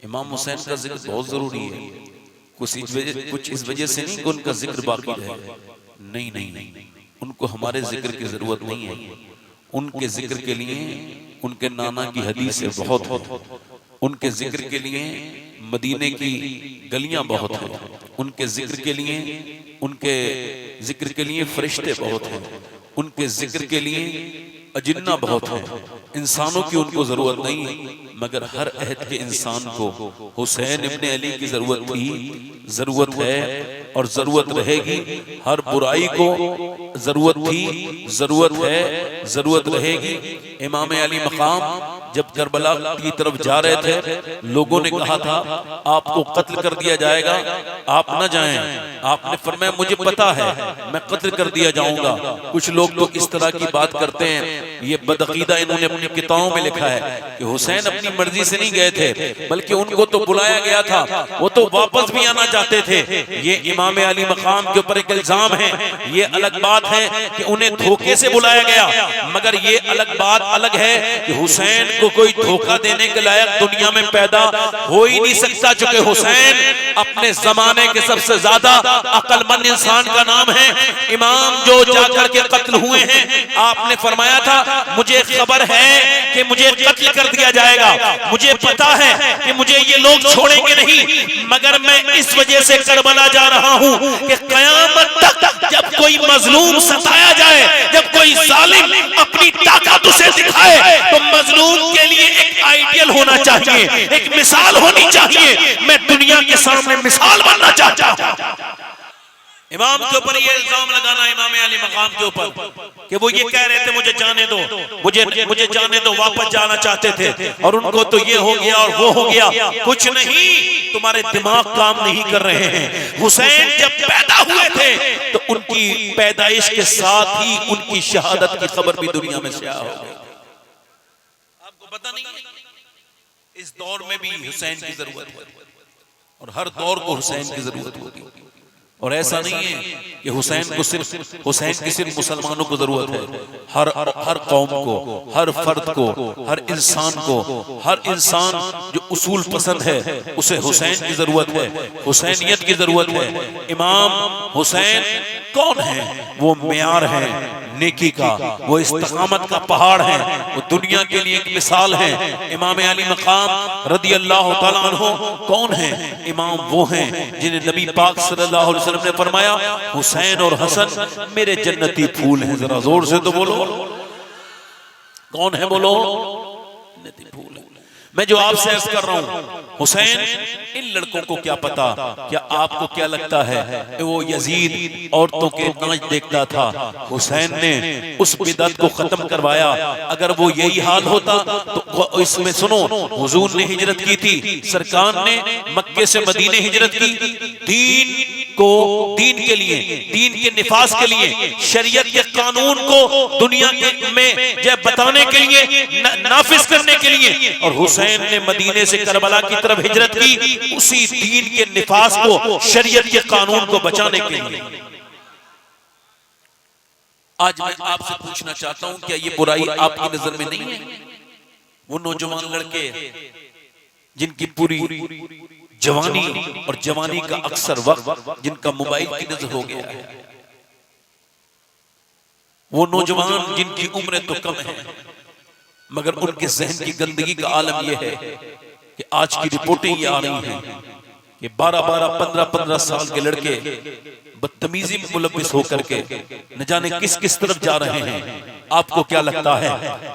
इमाम हुसैन का जिक्र बहुत जरूरी है। कुछ इस वजह से नहीं कि उनका जिक्र बाकी रहे, नहीं नहीं नहीं, उनको हमारे जिक्र की जरूरत नहीं है। उनके जिक्र के लिए उनके नाना की हदीसें बहुत है, उनके जिक्र के लिए मदीने की गलियां बहुत हैं, उनके जिक्र के लिए फरिश्ते बहुत हैं, उनके जिक्र के लिए अजिन्ना बहुत है। इंसानों की उनको जरूरत नहीं, मगर हर अहद के इंसान को हुसैन इब्ने अली की जरूरत थी, जरूरत है और जरूरत रहेगी। हर बुराई को जरूरत थी, जरूरत है, जरूरत रहेगी। इमाम अली मकाम जब करबला की तरफ जा रहे थे, लोगों ने कहा था आपको कत्ल कर दिया जाएगा, आप न जाएं। आपने फरमाया मुझे पता है मैं कत्ल कर दिया जाऊंगा। कुछ लोग तो इस तरह की बात करते हैं, ये बदअकीदा इन्होंने अपनी किताबों में लिखा है कि हुसैन अपनी मर्जी से नहीं गए थे, बल्कि उनको तो बुलाया गया था, वो तो वापस भी आना चाहते थे। ये इमाम अली मकाम के ऊपर एक इल्जाम है। ये अलग बात है कि उन्हें धोखे से बुलाया गया, मगर ये अलग बात अलग है कि हुसैन को कोई धोखा देने के लायक दुनिया में पैदा हो ही नहीं सकता, चूंकि हुसैन अपने जमाने के सबसे ज्यादा अक्लमंद इंसान का नाम है। इमाम जो जाकर के कत्ल हुए हैं, आपने फरमाया था मुझे खबर है कि मुझे कत्ल कर दिया जाएगा, मुझे पता है कि मुझे ये लोग छोड़ेंगे नहीं, मगर मैं इस वजह से करबला जा रहा हूं कि कयामत तक जब कोई मजलूम सताया जाए, जब कोई जालिम अपनी ताकत उसे दिखाए, तो मजलूम के लिए एक आइडियल होना चाहिए, एक मिसाल होनी चाहिए। मैं दुनिया के सामने मिसाल बनना चाहता हूं। इमाम के ऊपर ये इल्जाम लगाना, इमाम अली मकाम के ऊपर, कि वो ये कह रहे थे मुझे जाने दो, मुझे जाने दो, वापस जाना चाहते थे, और उनको तो ये हो गया और वो हो गया। कुछ नहीं, तुम्हारे दिमाग काम नहीं कर रहे हैं। हुसैन जब पैदा हुए थे तो उनकी पैदाइश के साथ ही उनकी शहादत की खबर भी दुनिया में शाया हो गई। आपको पता नहीं है, इस दौर में भी हुसैन की जरूरत है, और हर दौर को हुसैन की जरूरत होगी। और ऐसा नहीं है कि हुसैन की सिर्फ मुसलमानों को जरूरत है, हर कौम को, हर फर्द को, हर इंसान जो उसूल पसंद है उसे हुसैन की जरूरत है, हुसैनियत की जरूरत है। इमाम हुसैन कौन है? वो मियार है नेकी का, वो इस्तिकामत का पहाड़ है, वो दुनिया के लिए एक मिसाल है। इमाम अली मकाम रदी अल्लाह तआला अन्हु कौन है? इमाम वो हैं जिन्हें नबी पाक सल्लल्लाहु अलैहि वसल्लम ने फरमाया हुसैन और हसन मेरे जन्नती फूल हैं। जरा जोर से तो बोलो, कौन है बोलो? जन्नती फूल। मैं जो आपसे अर्ज कर रहा हूं, हुसैन इन लड़कों को क्या पता? क्या आपको क्या लगता है वो यजीद औरतों के नाच देखता था? हुसैन ने उस बिदअत को खत्म करवाया। अगर वो यही हाल होता तो इसमें सुनो, हुजूर ने हिजरत की थी, सरकार ने मक्के से मदीने हिजरत की, दीन के लिए, दीन के निफाज के लिए, शरीयत के कानून को दुनिया में जब बताने के लिए, नाफिज करने के लिए। और हुसैन ने मदीने से करबला की तरफ हिजरत की उसी दीन के निफाज को, शरीयत के कानून को बचाने के लिए। आज मैं आपसे पूछना चाहता हूं, क्या ये बुराई आपकी नजर में नहीं है? वो नौजवान लड़के जिनकी पूरी जवानी और जवानी का अक्सर वक्त जिनका मोबाइल की नजर हो गया है, वो नौजवान जिनकी उम्र तो कम है, मगर उनके जहन की गंदगी का आलम यह है कि आज की रिपोर्टें ये आ रही हैं कि 12-12, 15-15 साल के लड़के बदतमीजी में मुलव्विस होकर के न जाने किस किस तरफ जा रहे हैं। आपको क्या लगता है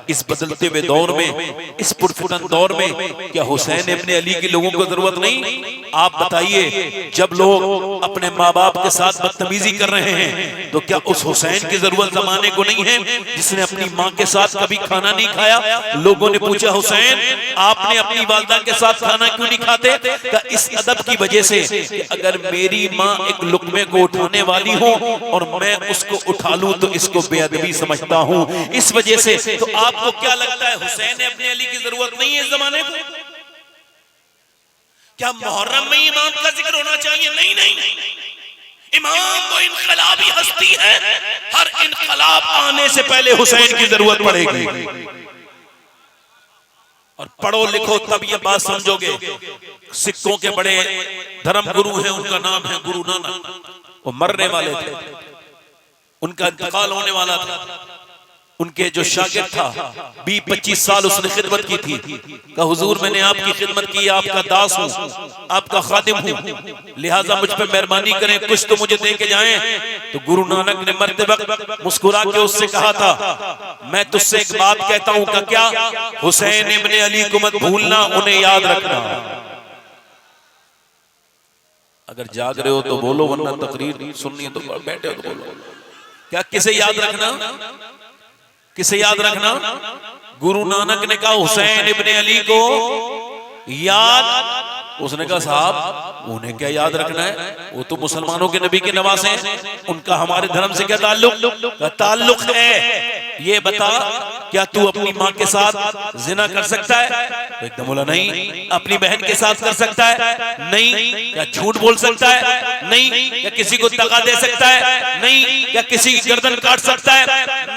इस बदलते हुए दौर में, इस पुरफुटन दौर में, क्या हुसैन इब्ने अली के लोगों को जरूरत नहीं? आप बताइए, जब लोग अपने माँ बाप के साथ बदतमीजी कर रहे हैं तो क्या उस हुसैन की जरूरत जमाने को नहीं है जिसने अपनी माँ के साथ कभी खाना नहीं खाया? लोगों ने पूछा हुसैन आपने अपनी वालिदा के साथ खाना क्यों नहीं खाते? क्या इस अदब की वजह से कि अगर मेरी माँ एक लुकमे को उठाने वाली हो और मैं उसको उठा लूं तो इसको बेअदबी समझता हूं, इस वजह से। तो आपको क्या लगता है हुसैन इब्ने अली की जरूरत नहीं है इस जमाने को? क्या मुहर्रम में इमाम का जिक्र होना चाहिए? नहीं नहीं, इमाम वो इनकलाबी हस्ती है, हर इनकलाब आने से पहले हुसैन की जरूरत पड़ेगी। और पढ़ो लिखो तब ये बात समझोगे। सिखों के बड़े धर्म गुरु हैं, उनका नाम है गुरु नानक। वो मरने वाले थे, उनका इंतकाल होने वाला था। उनके जो शागिर्द था 20-25 साल उसने खिदमत की थी। कहा हुजूर मैंने आपकी खिदमत की, आपका दास हूँ, आपका खादिम हूँ, लिहाजा मुझ पे मेहरबानी करें, कुछ तो मुझे दे के जाएं। तो गुरु नानक ने मरते वक्त मुस्कुरा के उससे कहा था, मैं तुझसे एक बात कहता हूँ। का क्या? हुसैन इब्ने अली को मत भूलना, उन्हें याद रखना। अगर जाग रहे हो तो बोलो, वरना तकरीर सुननी है तो बैठे हो तो बोलो। क्या किसे याद रखना? किसे याद रखना? गुरु नानक ने कहा हुसैन इब्ने अली को याद। उसने कहा साहब उन्हें क्या याद रखना है, वो तो मुसलमानों के नबी के नवासे हैं, उनका हमारे धर्म से क्या ताल्लुक है? ये बता, क्या तू अपनी माँ के साथ जिना कर सकता है? तो एकदम बोला नहीं। अपनी बहन के साथ कर सकता है? नहीं। क्या झूठ बोल सकता है? नहीं। क्या किसी को दगा दे सकता है? नहीं। क्या किसी की गर्दन काट सकता है?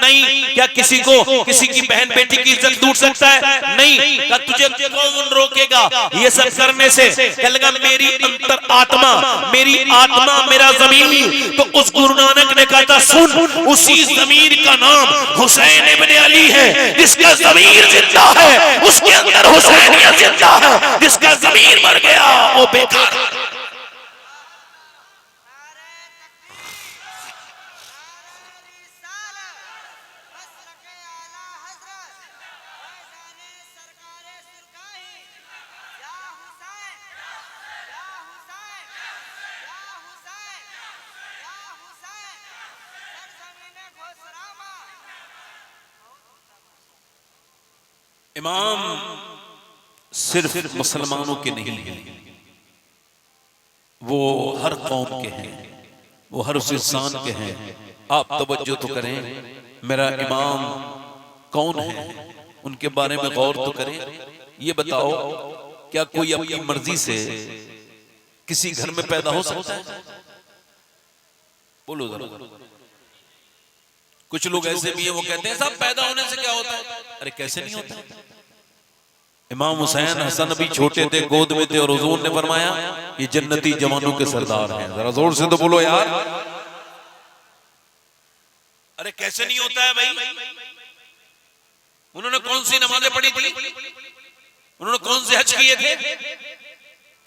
नहीं। क्या किसी को किसी की बहन बेटी की इज्जत लूट सकता है? नहीं। क्या तुझे कौन रोकेगा ये सब करने से? क्या लगा मेरी अंतर आत्मा, मेरी आत्मा मेरा जमीन। तो उस गुरु नानक ने कहा था सुन, उसी जमीन का नाम हुसैन इब्ने अली है, जिसका ज़मीर जिंदा है उसके अंदर हुसैनियत जिंदा है, जिसका ज़मीर मर गया वो बेकार। इमाम सिर्फ मुसलमानों के नहीं हैं, वो हर कौम के हैं, वो हर उस इंसान के हैं। आप तवज्जो तो करें, मेरा इमाम कौन है, उनके बारे में गौर तो करें। ये बताओ, क्या कोई अपनी मर्जी से किसी घर में पैदा हो सकता है? बोलो जरा। कुछ लोग ऐसे भी हैं, वो कहते हैं साहब पैदा होने से क्या होता है? अरे कैसे नहीं होता? इमाम हुसैन हसन अभी छोटे थे, गोद में थे, और हुजूर ने फरमाया ये जन्नती जवानों के सरदार हैं। जरा जोर से तो बोलो यार। अरे कैसे नहीं होता है भाई? उन्होंने कौन सी नमाजें पढ़ी थी? उन्होंने कौन से हज किए थे?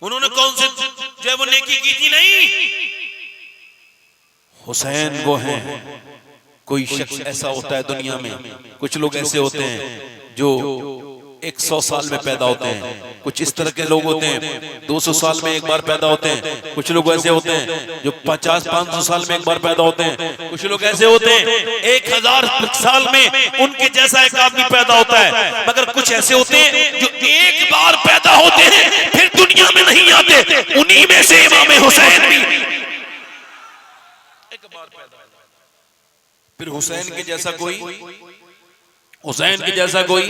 उन्होंने कौन से जो है वो नेकी की थी? नहीं। हुसैन वो हैं। कोई शख्स ऐसा होता है दुनिया में, कुछ लोग ऐसे होते हैं जो 100 साल में पैदा होते हैं, कुछ इस तरह के लोग होते हैं 200 साल में एक बार पैदा होते हैं, कुछ लोग ऐसे होते हैं जो 50-500 साल में एक बार पैदा होते हैं, कुछ लोग ऐसे होते हैं 1000 साल में उनके जैसा एक आदमी पैदा होता है। मगर कुछ ऐसे होते हैं जो एक बार पैदा होते हैं फिर दुनिया में नहीं आते। उन्हीं में से इमाम हुसैन भी एक बार पैदा, फिर हुसैन के जैसा कोई, हुसैन के जैसा कोई।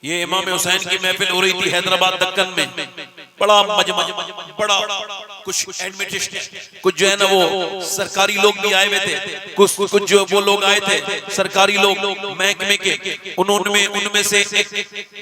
ये इमाम हुसैन की महफिल हो रही थी हैदराबाद दक्कन में, बड़ा मजमा, बड़ा कुछ एडमिनिस्ट्रेशन, कुछ जो है ना वो सरकारी लोग भी आए हुए थे, कुछ जो वो लोग आए थे सरकारी लोग महकमे के। उनमें से एक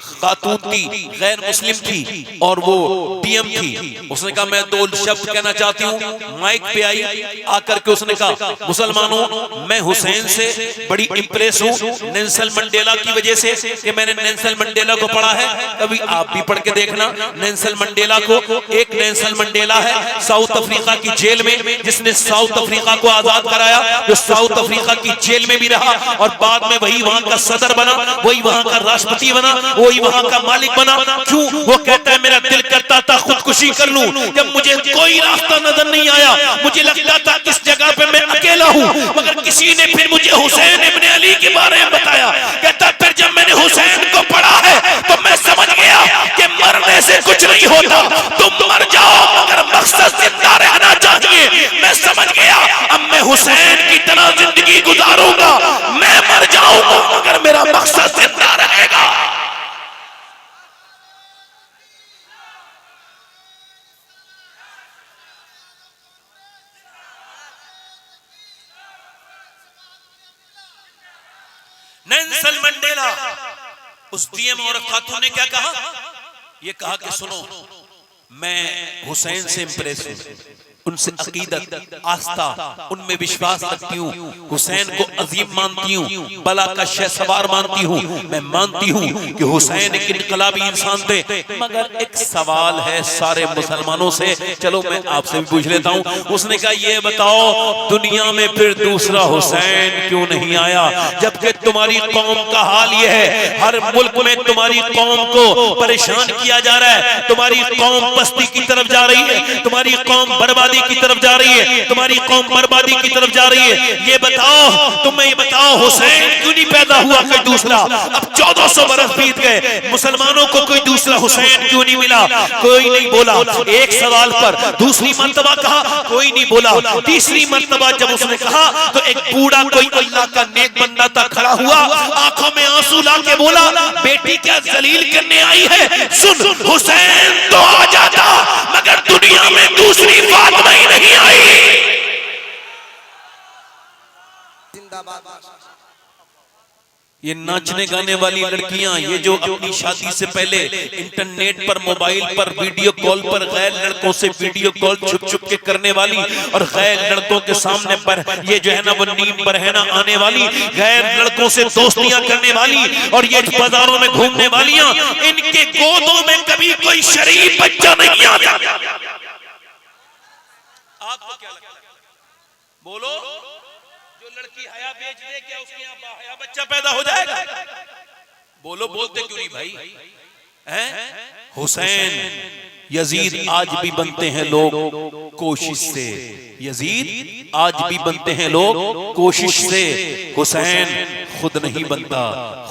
खातून थी, गैर मुस्लिम थी, और वो पीएम थी। उसने कहा मैं 2 शब्द कहना चाहती हूँ। माइक पे आई, आकर के उसने कहा मुसलमानों मैं हुसैन से बड़ी इंप्रेस हूँ नेल्सन मंडेला की वजह से, कि मैंने नेल्सन मंडेला को पढ़ा है। कभी आप भी पढ़ के देखना नेल्सन मंडेला को। एक नेल्सन मंडेला है साउथ अफ्रीका की जेल में, जिसने साउथ अफ्रीका को आजाद कराया, जो साउथ अफ्रीका की जेल में भी रहा और बाद में वही वहां का सदर बना, वही वहां का राष्ट्रपति बना, वही वहां का मालिक बना। क्यों? वो कहता है मेरा दिल करता था खुदकुशी कर लूं, जब मुझे कोई रास्ता नजर नहीं आया, मुझे लगता था इस जगह पे मैं अकेला हूं, मगर किसी ने फिर मुझे हुसैन इब्ने अली के बारे में बताया। कहता फिर जब मैंने हुसैन को पढ़ा है तो मैं समझ गया कि मरने से कुछ नहीं होता, तुम मर जाओ मगर मकसद जिंदा रहना चाहिए। मैं समझ गया अब मैं हुसैन की तरह जिंदगी गुजारूंगा, मैं मर जाऊंगा मगर मेरा मकसद जिंदा रहेगा। नेल्सन मंडेला उस डीएम और खातून ने क्या कहा? ये कहा कि सुनो, मैं हुसैन से इंप्रेस हूं, उनसे अकीदत, आस्था, उनमें विश्वास रखती हूँ, हुसैन को अजीम मानती हूँ, बला का शहसवार मानती हूँ, मैं मानती हूँ कि हुसैन एक इनकलाबी इंसान थे। मगर एक सवाल है सारे मुसलमानों से, चलो मैं आपसे भी पूछ लेता हूँ। उसने कहा ये बताओ, दुनिया में फिर दूसरा हुसैन क्यों नहीं आया? जबकि तुम्हारी कौम का हाल ये है, हर मुल्क में तुम्हारी कौम को परेशान किया जा रहा है, तुम्हारी कौम बस्ती की तरफ जा रही है, तुम्हारी कौम बर्बादी की तरफ जा रही है, तुम्हारी कौम बर्बादी की तरफ जा रही है। ये बताओ, तुम्हें ये बताओ, हुसैन क्यों नहीं पैदा हुआ कोई दूसरा? अब 1400 बरस बीत गए, मुसलमानों को कोई दूसरा हुसैन क्यों नहीं मिला? कोई नहीं बोला। एक सवाल पर दूसरी मर्तबा कहा, कोई नहीं बोला। तीसरी मर्तबा जब उसने कहा तो एक बूढ़ा कोई अल्लाह का नेक बंदा था खड़ा हुआ, आंखों में आंसू लाके बोला, बेटी क्या जलील करने आई है? सुन, हुसैन तो आ जाता मगर दुनिया में दूसरी बात नहीं आई। ये नाचने गाने वाली लड़कियां, ये जो अपनी शादी से पहले इंटरनेट पर, मोबाइल पर, वीडियो कॉल पर गैर लड़कों से वीडियो कॉल छुप छुप के करने वाली और गैर लड़कों के सामने पर ये जो है ना वो नीम पर है ना आने वाली, गैर लड़कों से दोस्तियां करने वाली और ये बाजारों में घूमने वालियां, इनके गोदों में कभी कोई शरीफ बच्चा नहीं आता। आपको क्या लगता है? बोलो, जो लड़की हया बेच दे, क्या उसके यहाँ बाहया बच्चा पैदा हो जाएगा? बोलो, बोलते क्यों नहीं भाई? हैं? हुसैन, यजीद आज भी बनते हैं लोग कोशिश से, यजीद आज भी बनते हैं लोग कोशिश से। हुसैन खुद नहीं बनता,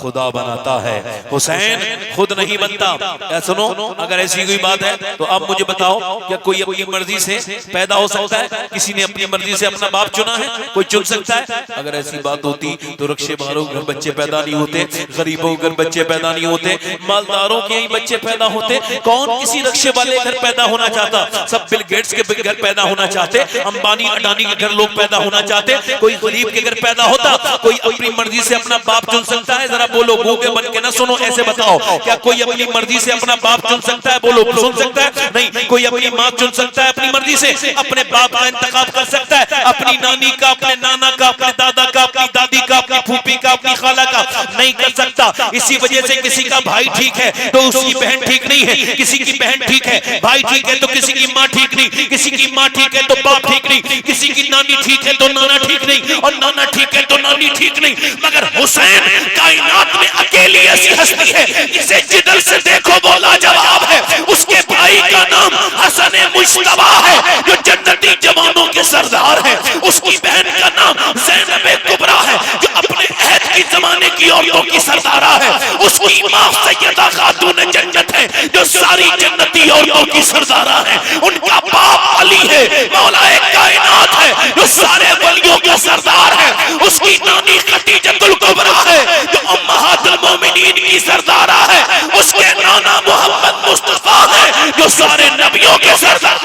खुदा बनाता है। हुसैन खुद नहीं बनता। क्या सुनो, अगर ऐसी कोई बात है तो आप मुझे बताओ, क्या कोई अपनी मर्जी से पैदा हो सकता है? किसी ने अपनी मर्जी से अपना बाप चुना है? कोई चुन सकता है? अगर ऐसी बात होती तो रक्षेबारों के घर बच्चे पैदा नहीं होते, गरीबों के घर बच्चे पैदा नहीं होते, मालदारों के ही बच्चे पैदा होते। कौन किसी रक्षे वाले घर पैदा होना चाहता? सब बिल गेट्स के घर पैदा होना चाहते, अंबानी अडानी के घर लोग पैदा होना चाहते। कोई गरीब के घर पैदा होता? कोई अपनी मर्जी से अपना बाप चुन सकता है? जरा बोलो, गूंगे बन के ना सुनो, ऐसे बताओ, क्या कोई अपनी मर्जी से अपना बाप चुन सकता है? बोलो, सुन सकता है? नहीं। कोई अपनी माँ चुन सकता है अपनी मर्जी से? अपने बाप का इंतखाब कर सकता है? अपनी नानी का, अपने नाना का, अपने दादा का, अपनी दादी का, अपनी फूफी का, अपनी खाला का नहीं कर सकता। इसी वजह से किसी का भाई ठीक है तो उसकी बहन ठीक नहीं है, किसी की बहन ठीक है, भाई ठीक है तो किसी की माँ ठीक नहीं, किसी की माँ ठीक है तो बाप ठीक नहीं, किसी की नानी ठीक है तो नाना ठीक नहीं, और नाना ठीक है तो नानी ठीक नहीं। मगर हुसैन कायनात में अकेली ऐसी हस्ती है जिसे जिधर से देखो वो लाजवाब है। उसके भाई का नाम हसन मुश्तबा है जो जन्नती जवानों के सरदार है। उसकी बहन का नाम ज़ैनब कुबरा है जो अपने अहद के जमाने की औरतों की सरदारा है। उसकी माँ सैयदा खातून जन्नत है जो सारी जन्नती औरतों की सरदारा है। उनका बाप अली है, मौलाए कायनात है जो सारे वलियों का सरदार है। उसकी नानी खदीजतुल कुबरा है जो उम्महातुल मोमिनीन की सरदारा है। उसके नाना मोहम्मद मुस्तफा है जो सारे नबियों के सरदार।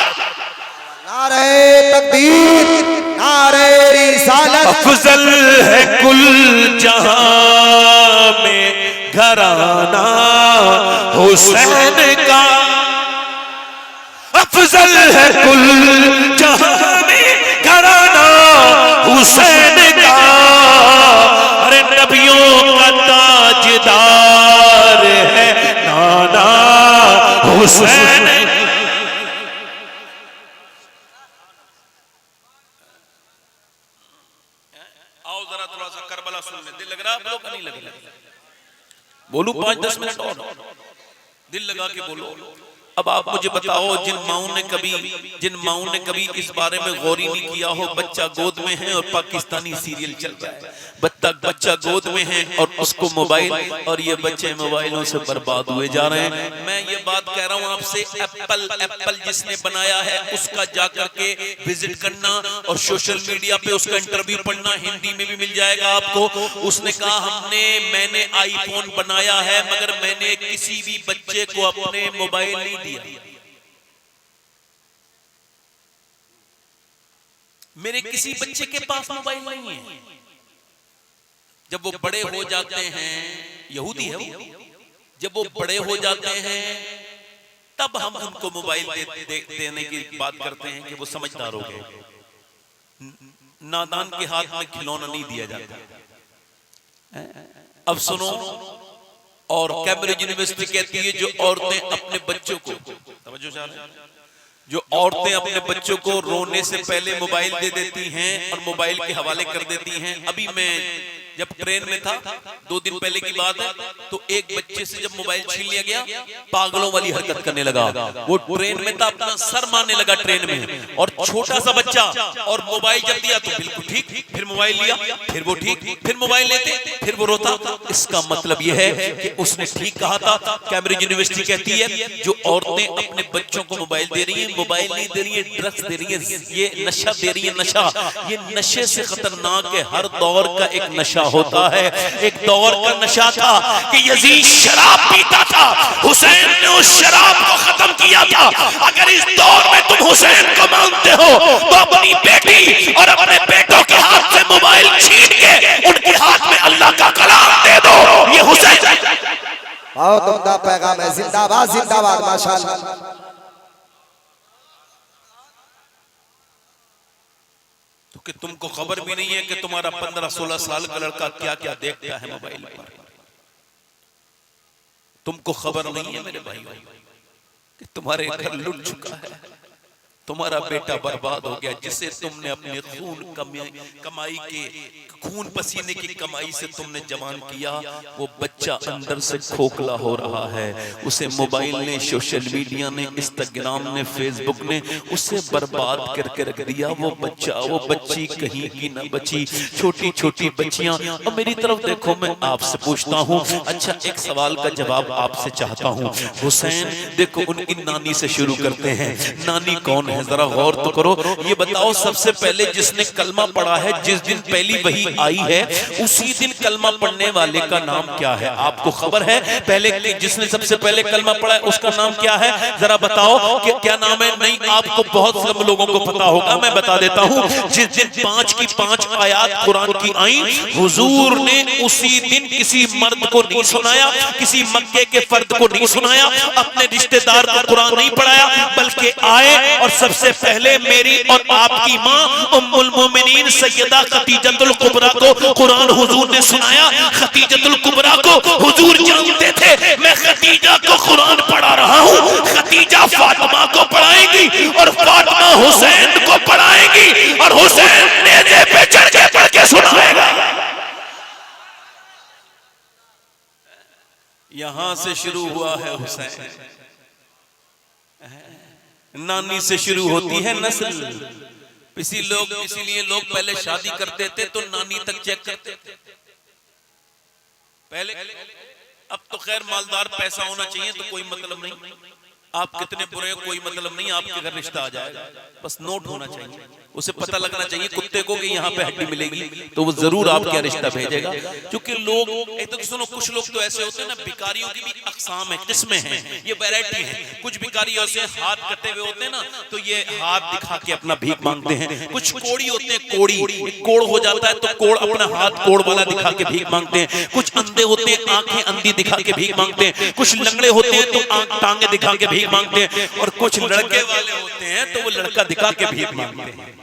नारे तकबीर, नारे रिसालत। अफजल है कुल जहां में घराना हुसैन का, अफजल है कुल जहां में घराना हुसैन का। अरे नबियों का ताजदार है नाना हुसैन। आओ जरा थोड़ा सा करबला सुनने, दिल लग रहा है आप लोग का? नहीं लग रहा? बोलू 5-10 मिनट और, दिल लगा के बोलो। अब आप मुझे बताओ, जिन माओं ने कभी इस बारे में गौर ही नहीं किया हो, बच्चा गोद में है और पाकिस्तानी सीरियल चल रहा है, बच्चा गोद में है और उसको मोबाइल, और ये बच्चे मोबाइलों से बर्बाद हुए जा रहे हैं। मैं ये बात कह रहा हूँ आपसे, एप्पल जिसने बनाया है उसका जाकर के विजिट करना और सोशल मीडिया पे उसका इंटरव्यू पढ़ना, हिंदी में भी मिल जाएगा आपको। उसने कहा मैंने आईफोन बनाया है मगर मैंने किसी भी बच्चे को अपने मोबाइल नहीं दिया, मेरे किसी बच्चे के पास मोबाइल नहीं है। जब वो बड़े हो जाते हैं, यहूदी है वो, जब वो बड़े हो जाते हैं तब हम उनको मोबाइल देने की बात करते हैं कि वो समझदार हो गए। नादान के हाथ में खिलौना नहीं दिया जाता। अब सुनो, और कैम्ब्रिज यूनिवर्सिटी कहती है जो औरतें अपने बच्चों को, तवज्जो चाह रहे हैं, जो औरतें अपने बच्चों को रोने से पहले मोबाइल दे देती हैं और मोबाइल के हवाले कर देती हैं। अभी मैं जब ट्रेन में था, 2 दिन पहले की बात है, तो एक बच्चे से जब मोबाइल छीन लिया गया, पागलों वाली हरकत करने लगा। वो ट्रेन में था, अपना सर मारने लगा ट्रेन में, और छोटा सा बच्चा, और मोबाइल जब दिया तो बिल्कुल ठीक, फिर मोबाइल लिया, फिर वो ठीक, फिर मोबाइल लेते, फिर वो रोता। इसका मतलब यह है कि उसने ठीक कहा था। कैम्ब्रिज यूनिवर्सिटी कहती है जो औरतें अपने बच्चों को मोबाइल दे रही है, मोबाइल नहीं दे रही है, ड्रग्स दे रही है, ये नशा दे रही है। नशा, ये नशे से खतरनाक है। हर दौर का एक नशा होता है। एक दौर का नशा था कि यजीद शराब पीता था, हुसैन ने उस शराब को खत्म किया था। अगर इस दौर में तुम हुसैन को मानते हो तो अपनी बेटी और अपने बेटों के हाथ से मोबाइल छीन के उनके हाथ में अल्लाह का कलाम दे दो। ये हुसैन बहुत उम्दा पैगाम है। जिंदाबाद जिंदाबाद, माशाअल्लाह। कि तुमको खबर भी नहीं है कि तुम्हारा 15-16 साल का लड़का क्या क्या देखता है मोबाइल पर। तुमको खबर नहीं है मेरे भाई कि तुम्हारे घर लुट चुका है, तुम्हारा बेटा बर्बाद हो गया, जिसे तुमने अपने कमाई के खून पसीने की कमाई से तुमने जवान किया। वो बच्चा अंदर से खोखला हो रहा है। उसे मोबाइल ने, सोशल मीडिया ने, इंस्टाग्राम ने, फेसबुक ने उसे बर्बाद करके रख दिया। वो बच्चा, वो बच्ची कहीं की न बची, छोटी छोटी बच्चियां। और मेरी तरफ देखो, मैं आपसे पूछता हूँ, अच्छा एक सवाल का जवाब आपसे चाहता हूँ। हुसैन देखो, उनकी नानी से शुरू करते हैं। नानी कौन है, जरा गौर तो करो। ये बताओ, सबसे पहले जिसने कलमा पढ़ा है, जिस दिन पहली वही आई है, उसी दिन कलमा पढ़ने वाले का नाम क्या है? आपको खबर है? पहले जिसने सबसे पहले कलमा पढ़ा है उसका नाम क्या है? जरा बताओ कि क्या नाम है। नहीं, आपको बहुत सब लोगों को पता होगा, मैं बता देता हूँ। जिस दिन 5 की 5 आयत कुरान की आई, हुजूर ने उसी दिन किसी मर्द को नहीं सुनाया, किसी मक्के के फर्द को नहीं सुनाया, अपने रिश्तेदार को कुरान नहीं पढ़ाया, बल्कि आए और सबसे पहले मेरी और आपकी माँ उम्मुल मोमिनीन सैयदा खतीजतुल कुबरा को कुरान हुजूर ने सुनाया। खतीजतुल कुबरा को हुजूर जानते थे, मैं खतीजा को कुरान पढ़ा रहा हूँ, खतीजा फातिमा को पढ़ाएंगी और फातिमा हुसैन को पढ़ाएंगी और हुसैन नेज़े पे चढ़ के पढ़ के सुनाएगा। यहां से शुरू हुआ है हुसैन। नानी से शुरू होती है नस्ल। इसीलिए लोग पहले शादी करते थे तो नानी तक चेक करते थे पहले। अब तो खैर मालदार पैसा होना चाहिए तो कोई मतलब नहीं, आप कितने बुरे हो कोई मतलब नहीं, आपके घर रिश्ता आ जाएगा, बस नोट होना चाहिए। उसे पता लगना चाहिए कुत्ते को कि यहाँ पे हड्डी मिलेगी तो वो जरूर आपका रिश्ता भेजेगा। क्योंकि लोग, एक तो सुनो, कुछ लोग तो ऐसे होते हैं ना, भिखारियों की भी अकसाम है, किस्में हैं, ये वैरायटी है। कुछ भिखारी ऐसे हाथ कटे हुए होते हैं ना, तो ये हाथ दिखा के अपना भीख मांगते हैं। कुछ कोड़ी होते हैं, कोड़ी कोड़ हो जाता है तो कोड़ अपना हाथ कोड़ वाला दिखा के भीख मांगते हैं। कुछ अंधे होते हैं, आंखें अंधी दिखा के भीख मांगते हैं। कुछ लंगड़े होते हैं तो टांगे दिखा के भीख मांगते हैं। और कुछ लड़के वाले होते हैं तो वो लड़का दिखा के भीख मांगते हैं।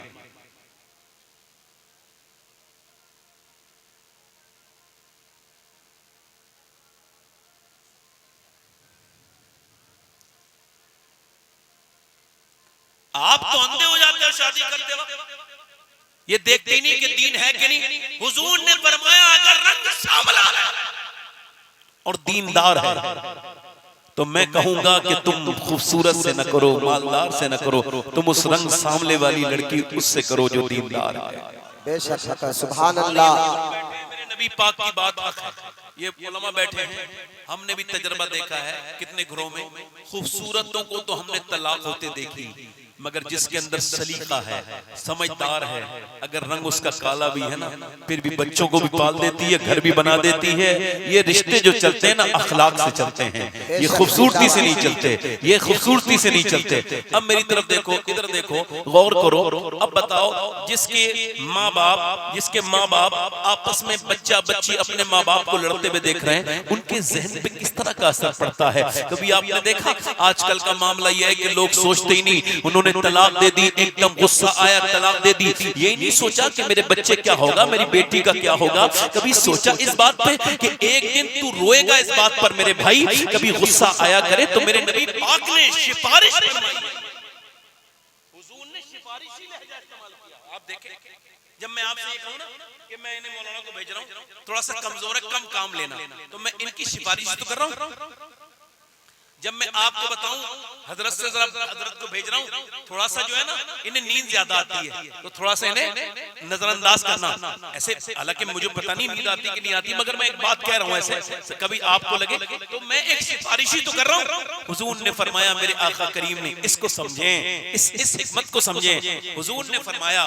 आप तो अंधे हो जाते हो शादी करते वक्त, ये देखते ही नहीं कि दीन है कि नहीं। हुजूर ने फरमाया अगर रंग सांवला है और दीनदार है तो मैं कहूंगा कि तुम खूबसूरत से न करो, मालदार से न करो, तुम उस रंग सांवले वाली लड़की उससे करो जो दीनदार है। बेशक, सुभान अल्लाह। मेरे नबी पाक की बात है। ये उलमा बैठे हैं, हमने भी तजर्बा देखा है कितने घरों में खूबसूरतों को तो हमने तलाक होते देखी, मगर जिसके अंदर सलीका है, समझदार है, अगर रंग उसका काला भी है ना, फिर भी बच्चों को भी पाल देती है, घर भी बना देती है। ये रिश्ते जो चलते हैं ना, अखलाक से चलते हैं, ये खूबसूरती से नहीं चलते, ये खूबसूरती से नहीं चलते। अब मेरी तरफ देखो, इधर देखो, गौर करो। अब बताओ, जिसके माँ बाप आपस में बच्चा बच्ची अपने माँ बाप को लड़ते हुए देख रहे हैं, उनके जहन पे किस तरह का असर पड़ता है? कभी आपने देखा? आजकल का मामला यह है कि लोग सोचते ही नहीं, उन्होंने तलाक दे दी, एकदम गुस्सा आया, तलाक दे दी। ये नहीं सोचा कि मेरे बच्चे क्या होगा, मेरी बेटी का क्या होगा। कभी सोचा इस बात पे कि एक दिन तू रोएगा इस बात पर मेरे भाई, कभी गुस्सा आया करे तो मेरे नबी पाक ने सिफारिश फरमाई, हुजूर ने सिफारिशी लहजा इस्तेमाल किया। आप देखें, जब मैं आपसे ये कहूं ना कि मैं इन्हें मौलाना को भेज रहा हूं, थोड़ा सा कमजोर है, कम काम लेना, तो मैं इनकी सिफारिश तो कर रहा हूं। जब मैं आपको बताऊं हजरत से जरा हजरत को भेज रहा हूं, थोड़ा सा जो है ना, इन्हें नींद ज्यादा आती है, तो थोड़ा सा इन्हें नजरअंदाज करना ऐसे। हालांकि मुझे पता नहीं नींद आती कि नहीं आती, मगर मैं एक बात कह रहा हूं ऐसे, कभी आपको लगे तो मैं एक सिफारिश ही तो कर रहा हूं। हुजूर ने फरमाया, मेरे आका करीम ने, इसको समझें, इस हिकमत को समझें। हुजूर ने फरमाया,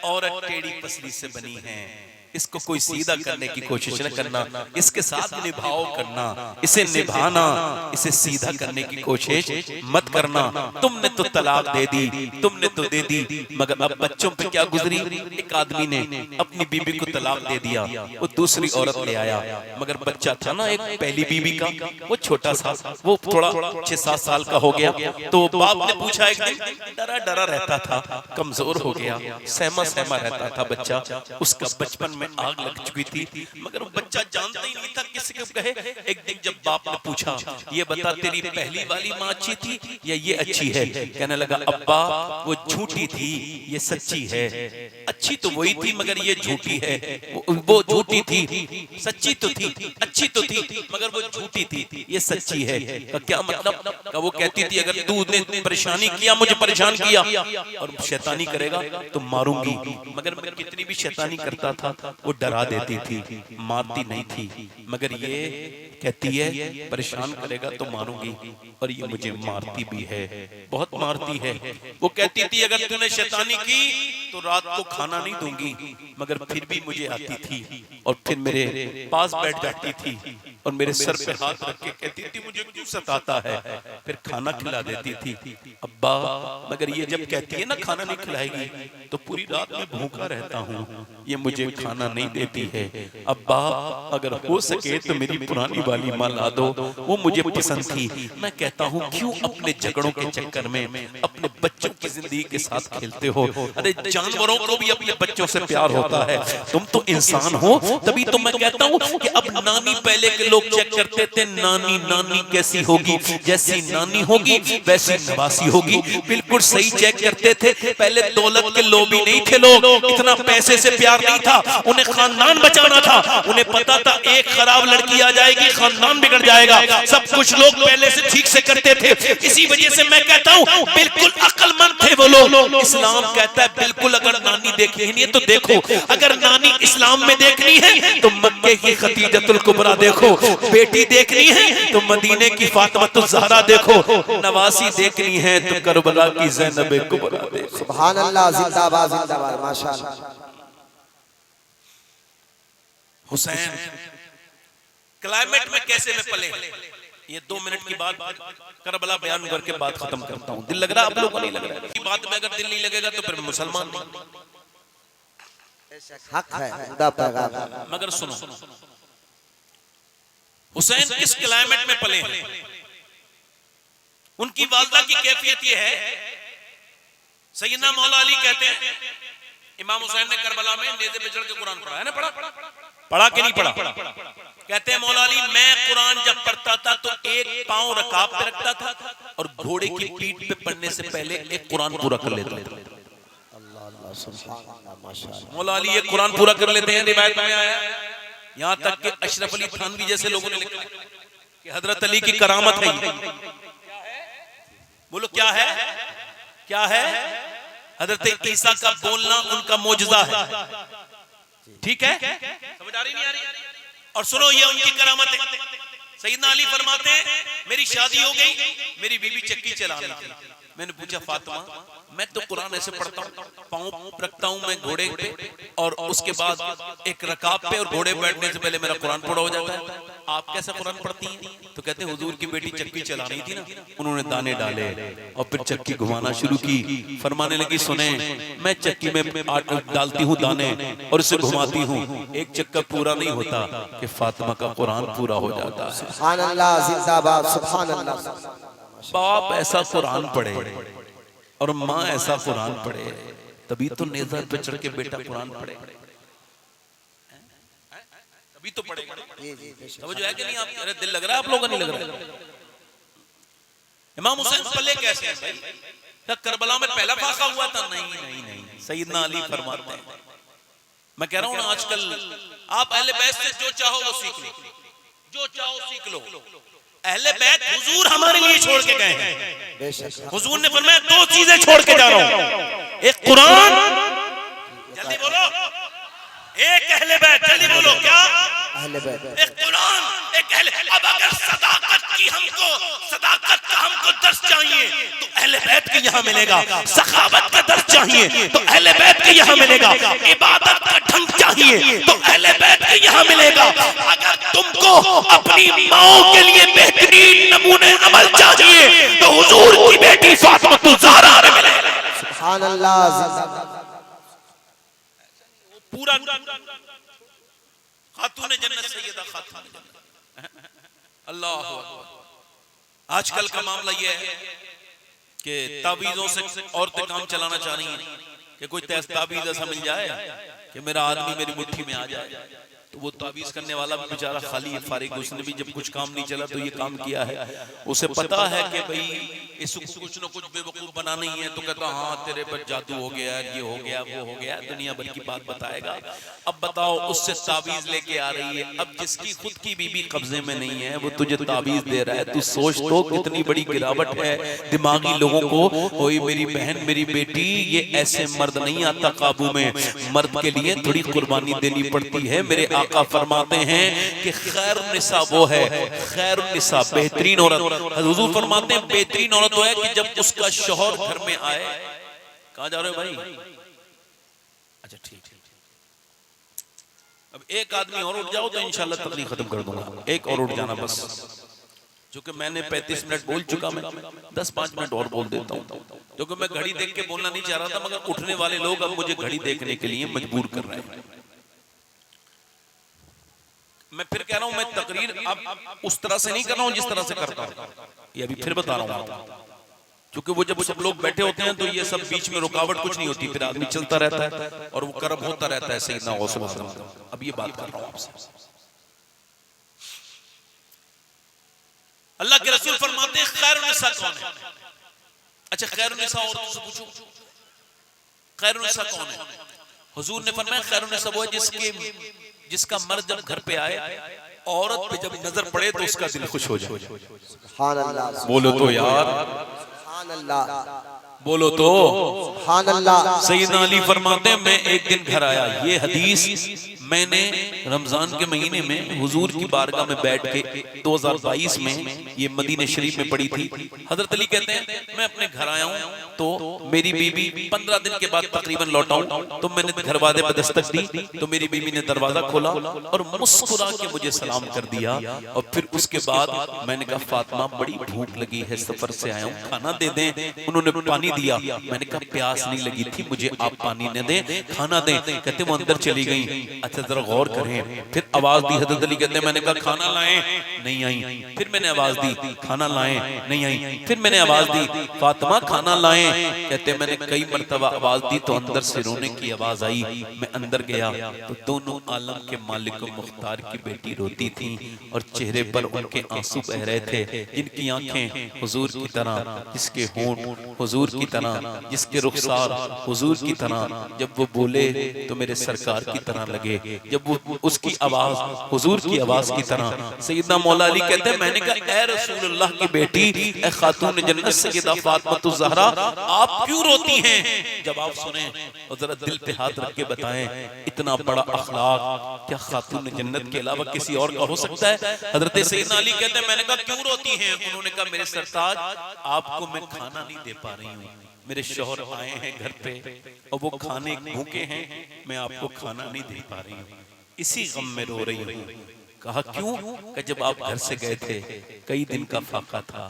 औरत टेढ़ी पसली से बनी है, इसको कोई सीधा करने की कोशिश न करना, इसके साथ निभाव करना, इसे निभाना, इसे सीधा करने की कोशिश मत करना। तुमने तो तलाक दे दी, तुमने तो दे दी, मगर अब बच्चों पे क्या गुजरी? एक आदमी ने अपनी बीबी को तलाक दे दिया, वो दूसरी औरत ले आया, मगर बच्चा था ना एक पहली बीबी का, वो छोटा सा, वो थोड़ा 6-7 साल का हो गया। तो बाप ने पूछा, एक दिन डरा डरा रहता था, कमजोर हो गया, सहमा सहमा रहता था बच्चा, उसका बचपन में आग लग चुकी थी, मगर वो बच्चा जानता ही नहीं था किसी को कहे। एक दिन जब बाप ने पूछा, ये बता तेरी पहली वाली माँ अच्छी थी या ये अच्छी है? कहने लगा, अब्बा वो झूठी थी, ये सच्ची है। अच्छी तो वही थी मगर ये झूठी है, वो झूठी थी, सच्ची तो थी, अच्छी तो थी मगर वो झूठी थी, ये सच्ची है। का क्या मतलब? का वो कहती थी, अगर तू ने परेशानी किया, मुझे परेशान किया और शैतानी करेगा तो मारूंगी, मगर मैं कितनी भी शैतानी करता था वो डरा देती थी, मारती नहीं थी, मगर ये कहती है परेशान करेगा तो मारूंगी, और ये मुझे मारती भी है, बहुत मारती है। वो कहती थी, अगर तूने शैतानी की तो रात को खाना नहीं दूंगी, मगर फिर भी मुझे आती थी और फिर मेरे पास बैठ जाती थी और मेरे सर पे हाथ रख के कहती थी, मुझे क्यों सताता है? फिर खाना खिला देती थी। अब्बा, मगर ये जब कहती है ना खाना नहीं खिलाएगी, तो पूरी रात में भूखा रहता हूँ, ये मुझे खाना नहीं देती है। अब्बा, अगर हो सके तो मेरी पुरानी वाली माँ ला दो, वो मुझे पसंद थी। मैं कहता हूँ, क्यों अपने झगड़ों के चक्कर में अपने बच्चों की जिंदगी के साथ खेलते हो? अरे जानवरों को भी अपने बच्चों से प्यार होता है, तुम तो इंसान हो। तभी तो मैं कहता हूँ कि अब नानी, पहले के लोग चेक करते थे, नानी कैसी होगी, जैसी नानी होगी वैसी नवासी होगी, बिल्कुल सही चेक करते थे। पहले दौलत के लोभी नहीं थे लोग, इतना पैसे से प्यार नहीं था, उन्हें खानदान बचाना था, उन्हें पता था एक खराब लड़की आ जाएगी खानदान बिगड़ जाएगा। सब कुछ लोग पहले से ठीक से करते थे। इसी वजह से मैं कहता हूँ, बिल्कुल अक्लमंद थे वो लोग। इस्लाम कहता है, बिल्कुल अगर नानी देखनी है तो देखो, अगर नानी इस्लाम में देखनी है तो मक्के की खदीजतुल कुबरा देखो, बेटी देखनी है तो मदीने की फातिमा ज़हरा देखो, नवासी देखनी है तो करबला की ज़ैनब कुबरा देखो। सुभान अल्लाह, जिंदाबाद जिंदाबाद, माशाअल्लाह। हुसैन क्लाइमेट में कैसे में पले, ये 2 मिनट की बात करबला बयान करके बात खत्म करता हूँ। दिल लग रहा है आप लोगों को? नहीं लग रहा है? बात में अगर दिल नहीं लगेगा तो फिर मुसलमान नहीं। हक है, मगर सुनो, हुसैन किस क्लाइमेट में पले हैं? उनकी वालदा की कैफियत ये है, सैयदना मौला अली कहते हैं, इमाम हुसैन ने करबला में नेज़े पे चढ़ के कुरान पढ़ा है ना, पढ़ा कि नहीं पढ़ा? कहते हैं मौला अली, मैं कुरान जब पढ़ता था तो एक पांव रकाब पे रखता था और घोड़े की पीठ पे पढ़ने से पहले एक कुरान पूरा कर लेता था। मौला अली ये कुरान पूरा कर लेते हैं, रिवायत में आया। यहाँ तक कि अशरफ अली थानवी जैसे लोगों ने लिखा कि हजरत अली की करामत है। बोलो क्या है? क्या है? हजरत ईसा का बोलना उनका मोजज़ा है। ठीक है, समझ आ रही नहीं आ रही? और सुनो, ये उनकी करामत है। सैयदना अली फरमाते हैं, मेरी शादी हो गई, मेरी बीवी चक्की चला रही थी, मैंने पूछा फातिमा, मैं तो कुरान ऐसे पढ़ता हूँ, पाँव रखता हूँ मैं घोड़े पे और उसके बाद एक रकाब पे और घोड़े बैठने से पहले मेरा कुरान पढ़ा हो जाता है, आप कैसा कुरान पढ़ती हैं? तो कहते हैं हुजूर की बेटी चक्की चला रही थी ना, उन्होंने दाने डाले और फिर चक्की घुमाना शुरू की, फरमाने लगी सुने मैं चक्की में डालती हूँ दाने और इसे घुमाती हूँ, एक चक्का पूरा नहीं होता कि फातिमा का कुरान पूरा हो जाता है। सुभान अल्लाह, जिंदाबाद, सुभान अल्लाह। बाप ऐसा कुरान पढ़े और माँ ऐसा कुरान पढ़े, तभी तो नेज़ा पे चढ़ के बेटा कुरान पढ़े, तभी तो पढ़ेगा। समझो है कि नहीं? आप अरे दिल लग रहा है आप लोगों का? नहीं लग रहा? इमाम हुसैन पले कैसे हैं भाई? क्या करबला में पहला फाका हुआ था? नहीं नहीं नहीं, सैयदना अली फरमाते हैं। मैं कह रहा हूँ ना, आजकल आप अहले बैत से जो चाहो वो सीख लो, जो चाहो सीख लो। अहले बैत हुजूर हमारे लिए छोड़ के गए हैं। हुजूर ने फरमाया दो चीजें छोड़ के जा रहा हूं, एक कुरान, जल्दी बोलो, एक अहले बैत, जल्दी बोलो, क्या? अहले बैत। एक कुरान, एक अहले। अब अगर सदाकत का हमको दर्स चाहिए तो अहले बैत के यहाँ मिलेगा, सखावत का दर्स चाहिए तो अहले बैत के यहाँ मिलेगा, इबादत का ढंग चाहिए तो अहले बैत के यहाँ मिलेगा। अगर तुमको अपनी माओ के लिए बेहतरीन नमूने अमल चाहिए तो हुजूर की बेटी फातिमा ज़हरा में मिलेगा। सुभान अल्लाह, जिंदाबाद। पूरा खातूने जन्नत सैयदा खातूने जन्नत। अल्लाह हू अकबर। आजकल का मामला यह है कि तावीज़ों से औरतें काम चलाना चाह रही हैं कि कोई तावीज़ ऐसा मिल जाए कि मेरा आदमी मेरी मुट्ठी में आ जाए, तो वो तावीज़ करने वाला भी बेचारा खाली है, फारिग। उसने भी जब कुछ काम नहीं चला तो ये काम किया है, उसे पता है कि भाई इसको कुछ न कुछ बेवकूफ बनाना ही है, तो कहता हाँ तेरे पर जादू हो गया, ये हो गया, वो हो गया, दुनिया भर की बात बताएगा। अब बताओ, उससे तावीज़ लेके आ रही है। अब जिसकी खुद की बीबी कब्जे में नहीं है वो तुझे तावीज़ दे रहा है, तू सोच तो कितनी बड़ी गिरावट है दिमागी लोगों को। ओए मेरी बहन, मेरी बेटी, ये ऐसे मर्द नहीं आता काबू में, मर्द के लिए थोड़ी कुर्बानी देनी पड़ती है। मेरे आका फरमाते हैं कि खैर निसा वो है, खैर निसा बेहतरीन औरत। हुजूर फरमाते हैं बेहतरीन औरत वो है कि जब उसका शौहर घर में आए। कहां जा रहे हो भाई? अच्छा ठीक। अब एक आदमी और उठ जाओ तो इंशाल्लाह तकलीफ खत्म कर दूंगा। एक और उठ जाना बस, क्योंकि मैंने 35 मिनट बोल चुका, मैं 10-5 मिनट और बोल देता हूँ, क्योंकि मैं घड़ी देख के बोलना नहीं चाह रहा था, मगर उठने वाले लोग अब मुझे घड़ी देखने के लिए मजबूर कर रहे हैं। मैं फिर कह रहा हूं, मैं तकरीर अब उस तरह से नहीं कर रहा हूं जिस तरह से करता हूं, ये अभी फिर बता रहा हूं, क्योंकि वो जब सब लोग बैठे होते हैं तो ये सब बीच में रुकावट कुछ नहीं होती, फिर आदमी चलता रहता है और वो कर्म होता रहता है। सैयदना गौस आज़म, अब ये बात कर रहा हूं आपसे। अल्लाह के रसूल फरमाते हैं खैरुन निसा कौन है? अच्छा, खैरुन निसा औरतों से पूछो, खैरुन निसा कौन है? हुजूर ने फरमाया खैरुन निसा वो है जिसका मर्द जब घर पे आए, औरत पे जब नजर पड़े तो उसका दिल खुश हो जाए। सुभान अल्लाह, बोलो तो यार, सुभान अल्लाह, बोलो तो सुभान अल्लाह। सैयदना अली फरमाते हैं मैं एक दिन घर आया, ये हदीस मैंने रमजान के महीने में हुजूर की बारगाह में बैठ के 2022 में ये मदीने शरीफ में पढ़ी थी। हजरत अली कहते हैं मैं अपने घर आया हूँ तो मेरी बीबी 15 दिन के बाद तकरीबन लौटा हूँ, तो मैंने दरवाजे पर दस्तक दी तो मेरी बीबी ने दरवाजा खोला और मुस्कुरा के मुझे सलाम कर दिया। और फिर उसके बाद मैंने कहा फातिमा बड़ी भूख लगी है, सफर से आया हूँ, खाना दे दें। उन्होंने पानी दिया, मैंने कहा प्यास नहीं लगी थी, मुझे आप पानी न दें, खाना दें। कहते वो अंदर चली गई। अच्छा जरा गौर करें, फिर आवाज दी, हजरत अली कहते हैं मैंने कहा खाना लाएं, नहीं आई। फिर मैंने आवाज दी खाना लाएं, नहीं आई। फिर मैंने आवाज दी फातिमा खाना लाएं, कहते मैंने कई मर्तबा आवाज दी तो अंदर से रोने की आवाज आई। मैं अंदर गया तो दोनों आलम के मालिक मुख्तार की बेटी रोती थी और चेहरे पर उनके आंसू बह रहे थे, जिनकी आंखें हुजूर की तरह, जिसके होंठ हुजूर की तरह, जिसके रुखसार हुजूर की तरह। जब वो बोले तो मेरे सरकार की तरह लगे, जब वो उसकी आवाज हुजूर की आवाज की तरह। सैयदना मौला अली कहते हैं मैंने कहा ए रसूलुल्लाह की बेटी, ए खातून जन्नत सैयदा फातिमा ज़हरा, आप क्यों रोती हैं? जब आप सुने और जरा दिल पे हाथ रख के बताएं, इतना बड़ा अखलाक क्या खातून जन्नत के अलावा किसी और का हो सकता है? हजरत सैयदना अली कहते हैं, मैंने कहा क्यों रोती हैं? उन्होंने कहा, मेरे सरताज, आपको मैं खाना नहीं दे पा रही हूँ, मेरे शौहर आए हैं घर पे और वो खाने भूखे हैं, मैं आपको खाना नहीं दे पा रही हूँ, इसी गम में रो रही हूँ। कहा क्यों? कि जब आप घर से गए थे कई दिन का फाका था,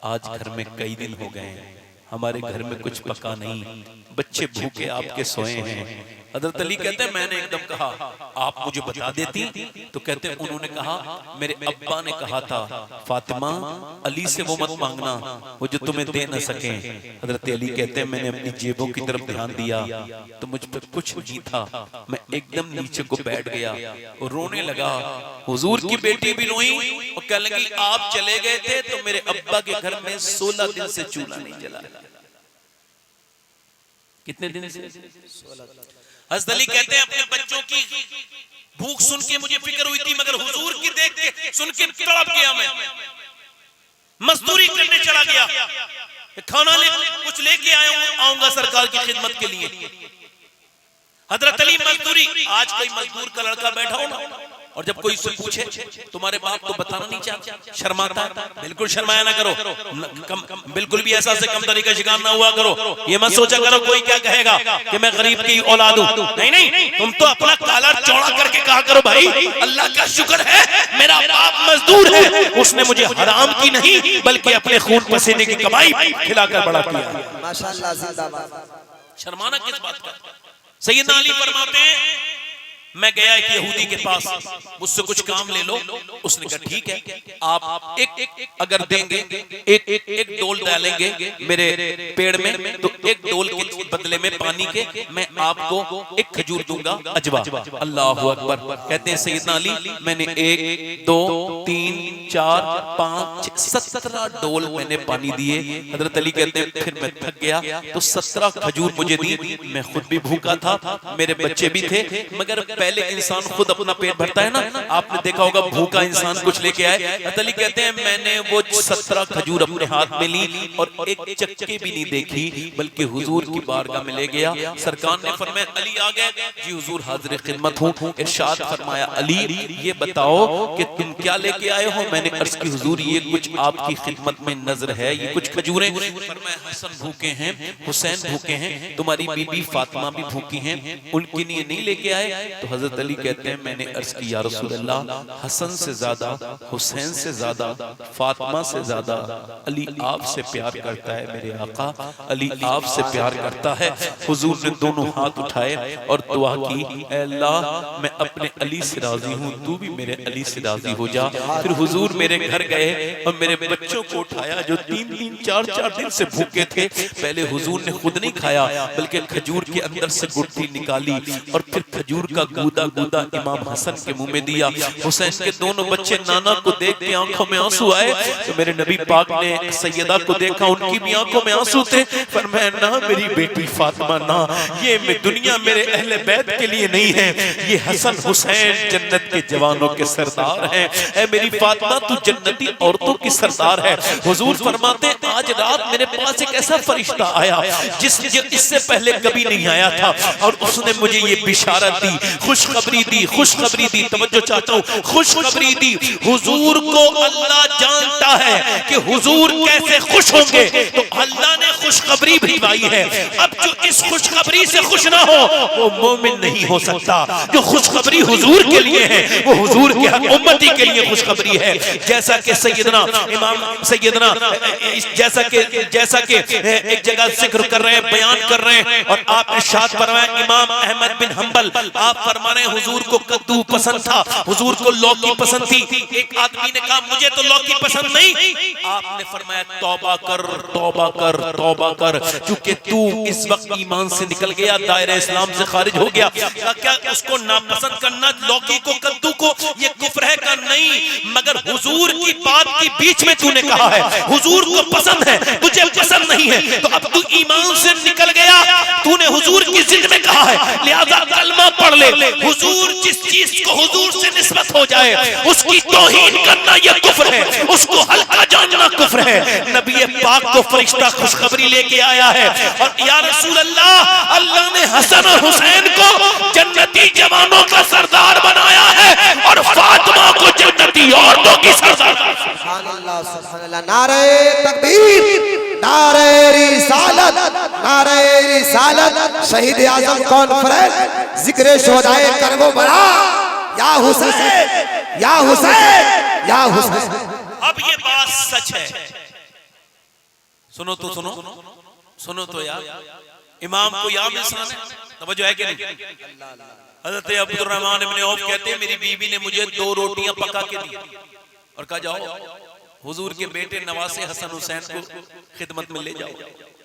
आज घर में कई दिन हो गए हैं, हमारे घर में कुछ पका नहीं, बच्चे भूखे आपके सोए हैं। हजरत अली कहते हैं, मैंने एकदम कहा आप मुझे बता देती, तो कहते हैं उन्होंने कहा, मेरे अब्बा ने कहा था फातिमा अली से वो मत मांगना वो जो तुम्हें दे न सके। हजरत अली कहते हैं, मैंने अपनी जेबों की तरफ ध्यान दिया तो मुझ पर कुछ नहीं था, मैं एकदम नीचे को बैठ गया और रोने लगा। हुजूर की बेटी भी रोई और कहने लगी, आप चले गए थे तो मेरे अब्बा के घर में 16 दिन से चूल्हा नहीं जला। कितने दिन से? 16। हज़रत अली कहते हैं, अपने बच्चों की भूख सुन के मुझे फिक्र हुई थी, मगर हुजूर की देख के सुन के तड़प गया, मैं मजदूरी करने चला गया, खाना कुछ लेके आऊंगा सरकार की खिदमत के लिए। हज़रत अली मजदूरी, आज कोई मजदूर का लड़का बैठा हो ना और जब कोई उससे पूछे तुम्हारे बाप को बताना नहीं चाहता, शर्माता है, बिल्कुल शर्माया ना करो, बिल्कुल भी ऐसा से कमतरी का शिकार ना हुआ करो। ये मत सोचा करो कोई क्या कहेगा कि मैं गरीब की औलाद हूं, नहीं नहीं, तुम तो अपना काला चौड़ा करके कहा करो, भाई अल्लाह का शुक्र है मेरा बाप मजदूर है, उसने मुझे हराम की नहीं बल्कि अपने खून पसीने की कमाई खिलाकर बड़ा किया। माशाअल्लाह, जिंदाबाद। शर्माना किस बात का? सैयदना अली फरमाते हैं, मैं गया एक यहूदी के पास, मुझसे कुछ काम ले लो। उसने कहा ठीक है, आप एक अगर देंगे, एक डोल डालेंगे मेरे पेड़ में, तो एक डोल के बदले में पानी के मैं आपको एक खजूर दूंगा, अजवा। अल्लाह अकबर। कहते हैं सैयदना अली, मैंने 1 2 3 4 5 17 डोल मैंने पानी दिए। हजरत अली कहते हैं, फिर मैं थक गया तो 17 खजूर मुझे दी, मैं खुद भी भूखा था, मेरे बच्चे भी थे, मगर पहले इंसान खुद अपना पेट भरता है ना, आपने देखा होगा भूखा इंसान कुछ लेके आए। अली कहते हैं, मैंने वो 17 खजूर अपने हाथ में ली और एक चक्के भी नहीं देखी, बल्कि हुजूर की बारगाह में ले गया। सरकार ने फरमाया, अली आ गए जी, हुजूर हाजिर खिदमत हूँ। इरशाद फरमाया, अली ये बताओ कि तुम क्या लेके आए हो? मैंने अर्ज की, हुजूर ये कुछ आपकी खिदमत में नजर है, ये कुछ खजूरें। फरमाया, हसन भूखे हैं, हुसैन भूखे हैं, तुम्हारी बीबी फातिमा भी भूखी हैं, उनके लिए नहीं लेके आए? तो हजरत अली कहते हैं, मैंने अर्ज की, या रसूल अल्लाह, हसन से ज्यादा, हुसैन से ज्यादा, फातिमा से ज्यादा अली आपसे प्यार करता है मेरे आका, अली आपसे प्यार करता है। हुजूर ने दोनों हाथ उठाए और दुआ की, ऐ अल्लाह मैं अपने अली से राजी हूँ, तू भी मेरे अली से राजी हो जा। फिर हुजूर मेरे घर गए और मेरे बच्चों को उठाया जो 3-3 4-4 दिन से भूखे थे। पहले हुजूर ने खुद नहीं खाया, बल्कि खजूर के अंदर से गुठली निकाली और फिर खजूर का गूदा गूदा इमाम हसन के मुंह में दिया। हुसैन के दोनों बच्चे नाना को देख के आंखों में आंसू आए, तो मेरे नबी पाक ने सैयदा को देखा, उनकी भी आंखों में आंसू थे। फरमाया, ना मेरी बेटी फातिमा, ना, ये दुनिया मेरे अहले बैत के लिए नहीं है, ये हसन हुसैन जन्नत के जवानों के सरदार हैं। ऐ मेरी फातिमा, तू जन्नती औरतों की सरदार है। हुजूर फरमाते, आज रात मेरे पास एक ऐसा फरिश्ता आया इससे पहले कभी नहीं आया था, और उसने मुझे ये बिशारत दी, खुशखबरी दी, खुशखबरी दी। तवज्जो चाहता हूँ, खुशखबरी दी। हुजूर को अल्लाह जानता है कि हुजूर कैसे खुश होंगे, तो अल्लाह ने खुशखबरी भिजवाई है। अब जो इस खुशखबरी से खुश ना हो वो मोमिन नहीं हो सकता। जो खुशखबरी हुजूर के लिए है वो हुजूर के हक उम्मती के लिए खुशखबरी है। जैसा कि सैयदना इमाम सैयदना जैसा कि एक जगह जिक्र कर रहे हैं, बयान कर रहे हैं, और आप इरशाद फरमाया, इमाम अहमद बिन हंबल आप फरमा रहे हैं, हुजूर को कद्दू पसंद था, हुजूर को लौकी पसंद थी। एक आदमी ने कहा, मुझे तो लौकी पसंद नहीं। आपने फरमाया, तौबा कर, तौबा कर, तौबा कर, क्योंकि तू इस वक्त ईमान से निकल गया, दायरे इस्लाम से खारिज हो गया। क्या उसको नापसंद करना, लौकी को, कद्दू को, ये कुफ्र है का? नहीं, मगर हुजूर की बात के बीच में तूने कहा है हुजूर को पसंद है, तुझे पसंद नहीं है, तो अब तू ईमान से निकल गया, तूने हुजूर की जिद में कहा है, लिहाजा कलमा पढ़ ले। हुजूर जिस चीज को हुजूर से निस्बत हो जाए उसकी तौहीन करना यह कुफ्र है, उसको हल्का जानना कुफ्र है। नबी पाक को फरिश्ता खुशखबरी लेके आया है और या रसूल अल्लाह, अल्लाह ने हसन और हुसैन को जन्नती जवानों का सरदार बनाया है और फातिमा को जन्नती औरतों की सरदार। सुभान अल्लाह, सुभान अल्लाह। नारे तकबीर, नारे रिसालत, नारे रिसालत। शहीद आजम कॉन्फ्रेंस, जिक्र शोहदाए करबो बरा, या हुसैन, या हुसैन, या हुसैन। अब ये बात सच है, सुनो तो सुनो, सुनो तो यार, इमाम को याद इंसान है, तवज्जो है कि नहीं? हज़रत अब्दुर्रहमान इब्ने औफ कहते हैं मेरी बीवी ने मुझे 2 रोटियां पका के दी और कहा जाओ हुजूर के बेटे नवासे हसन हुसैन को खिदमत में ले जाओ।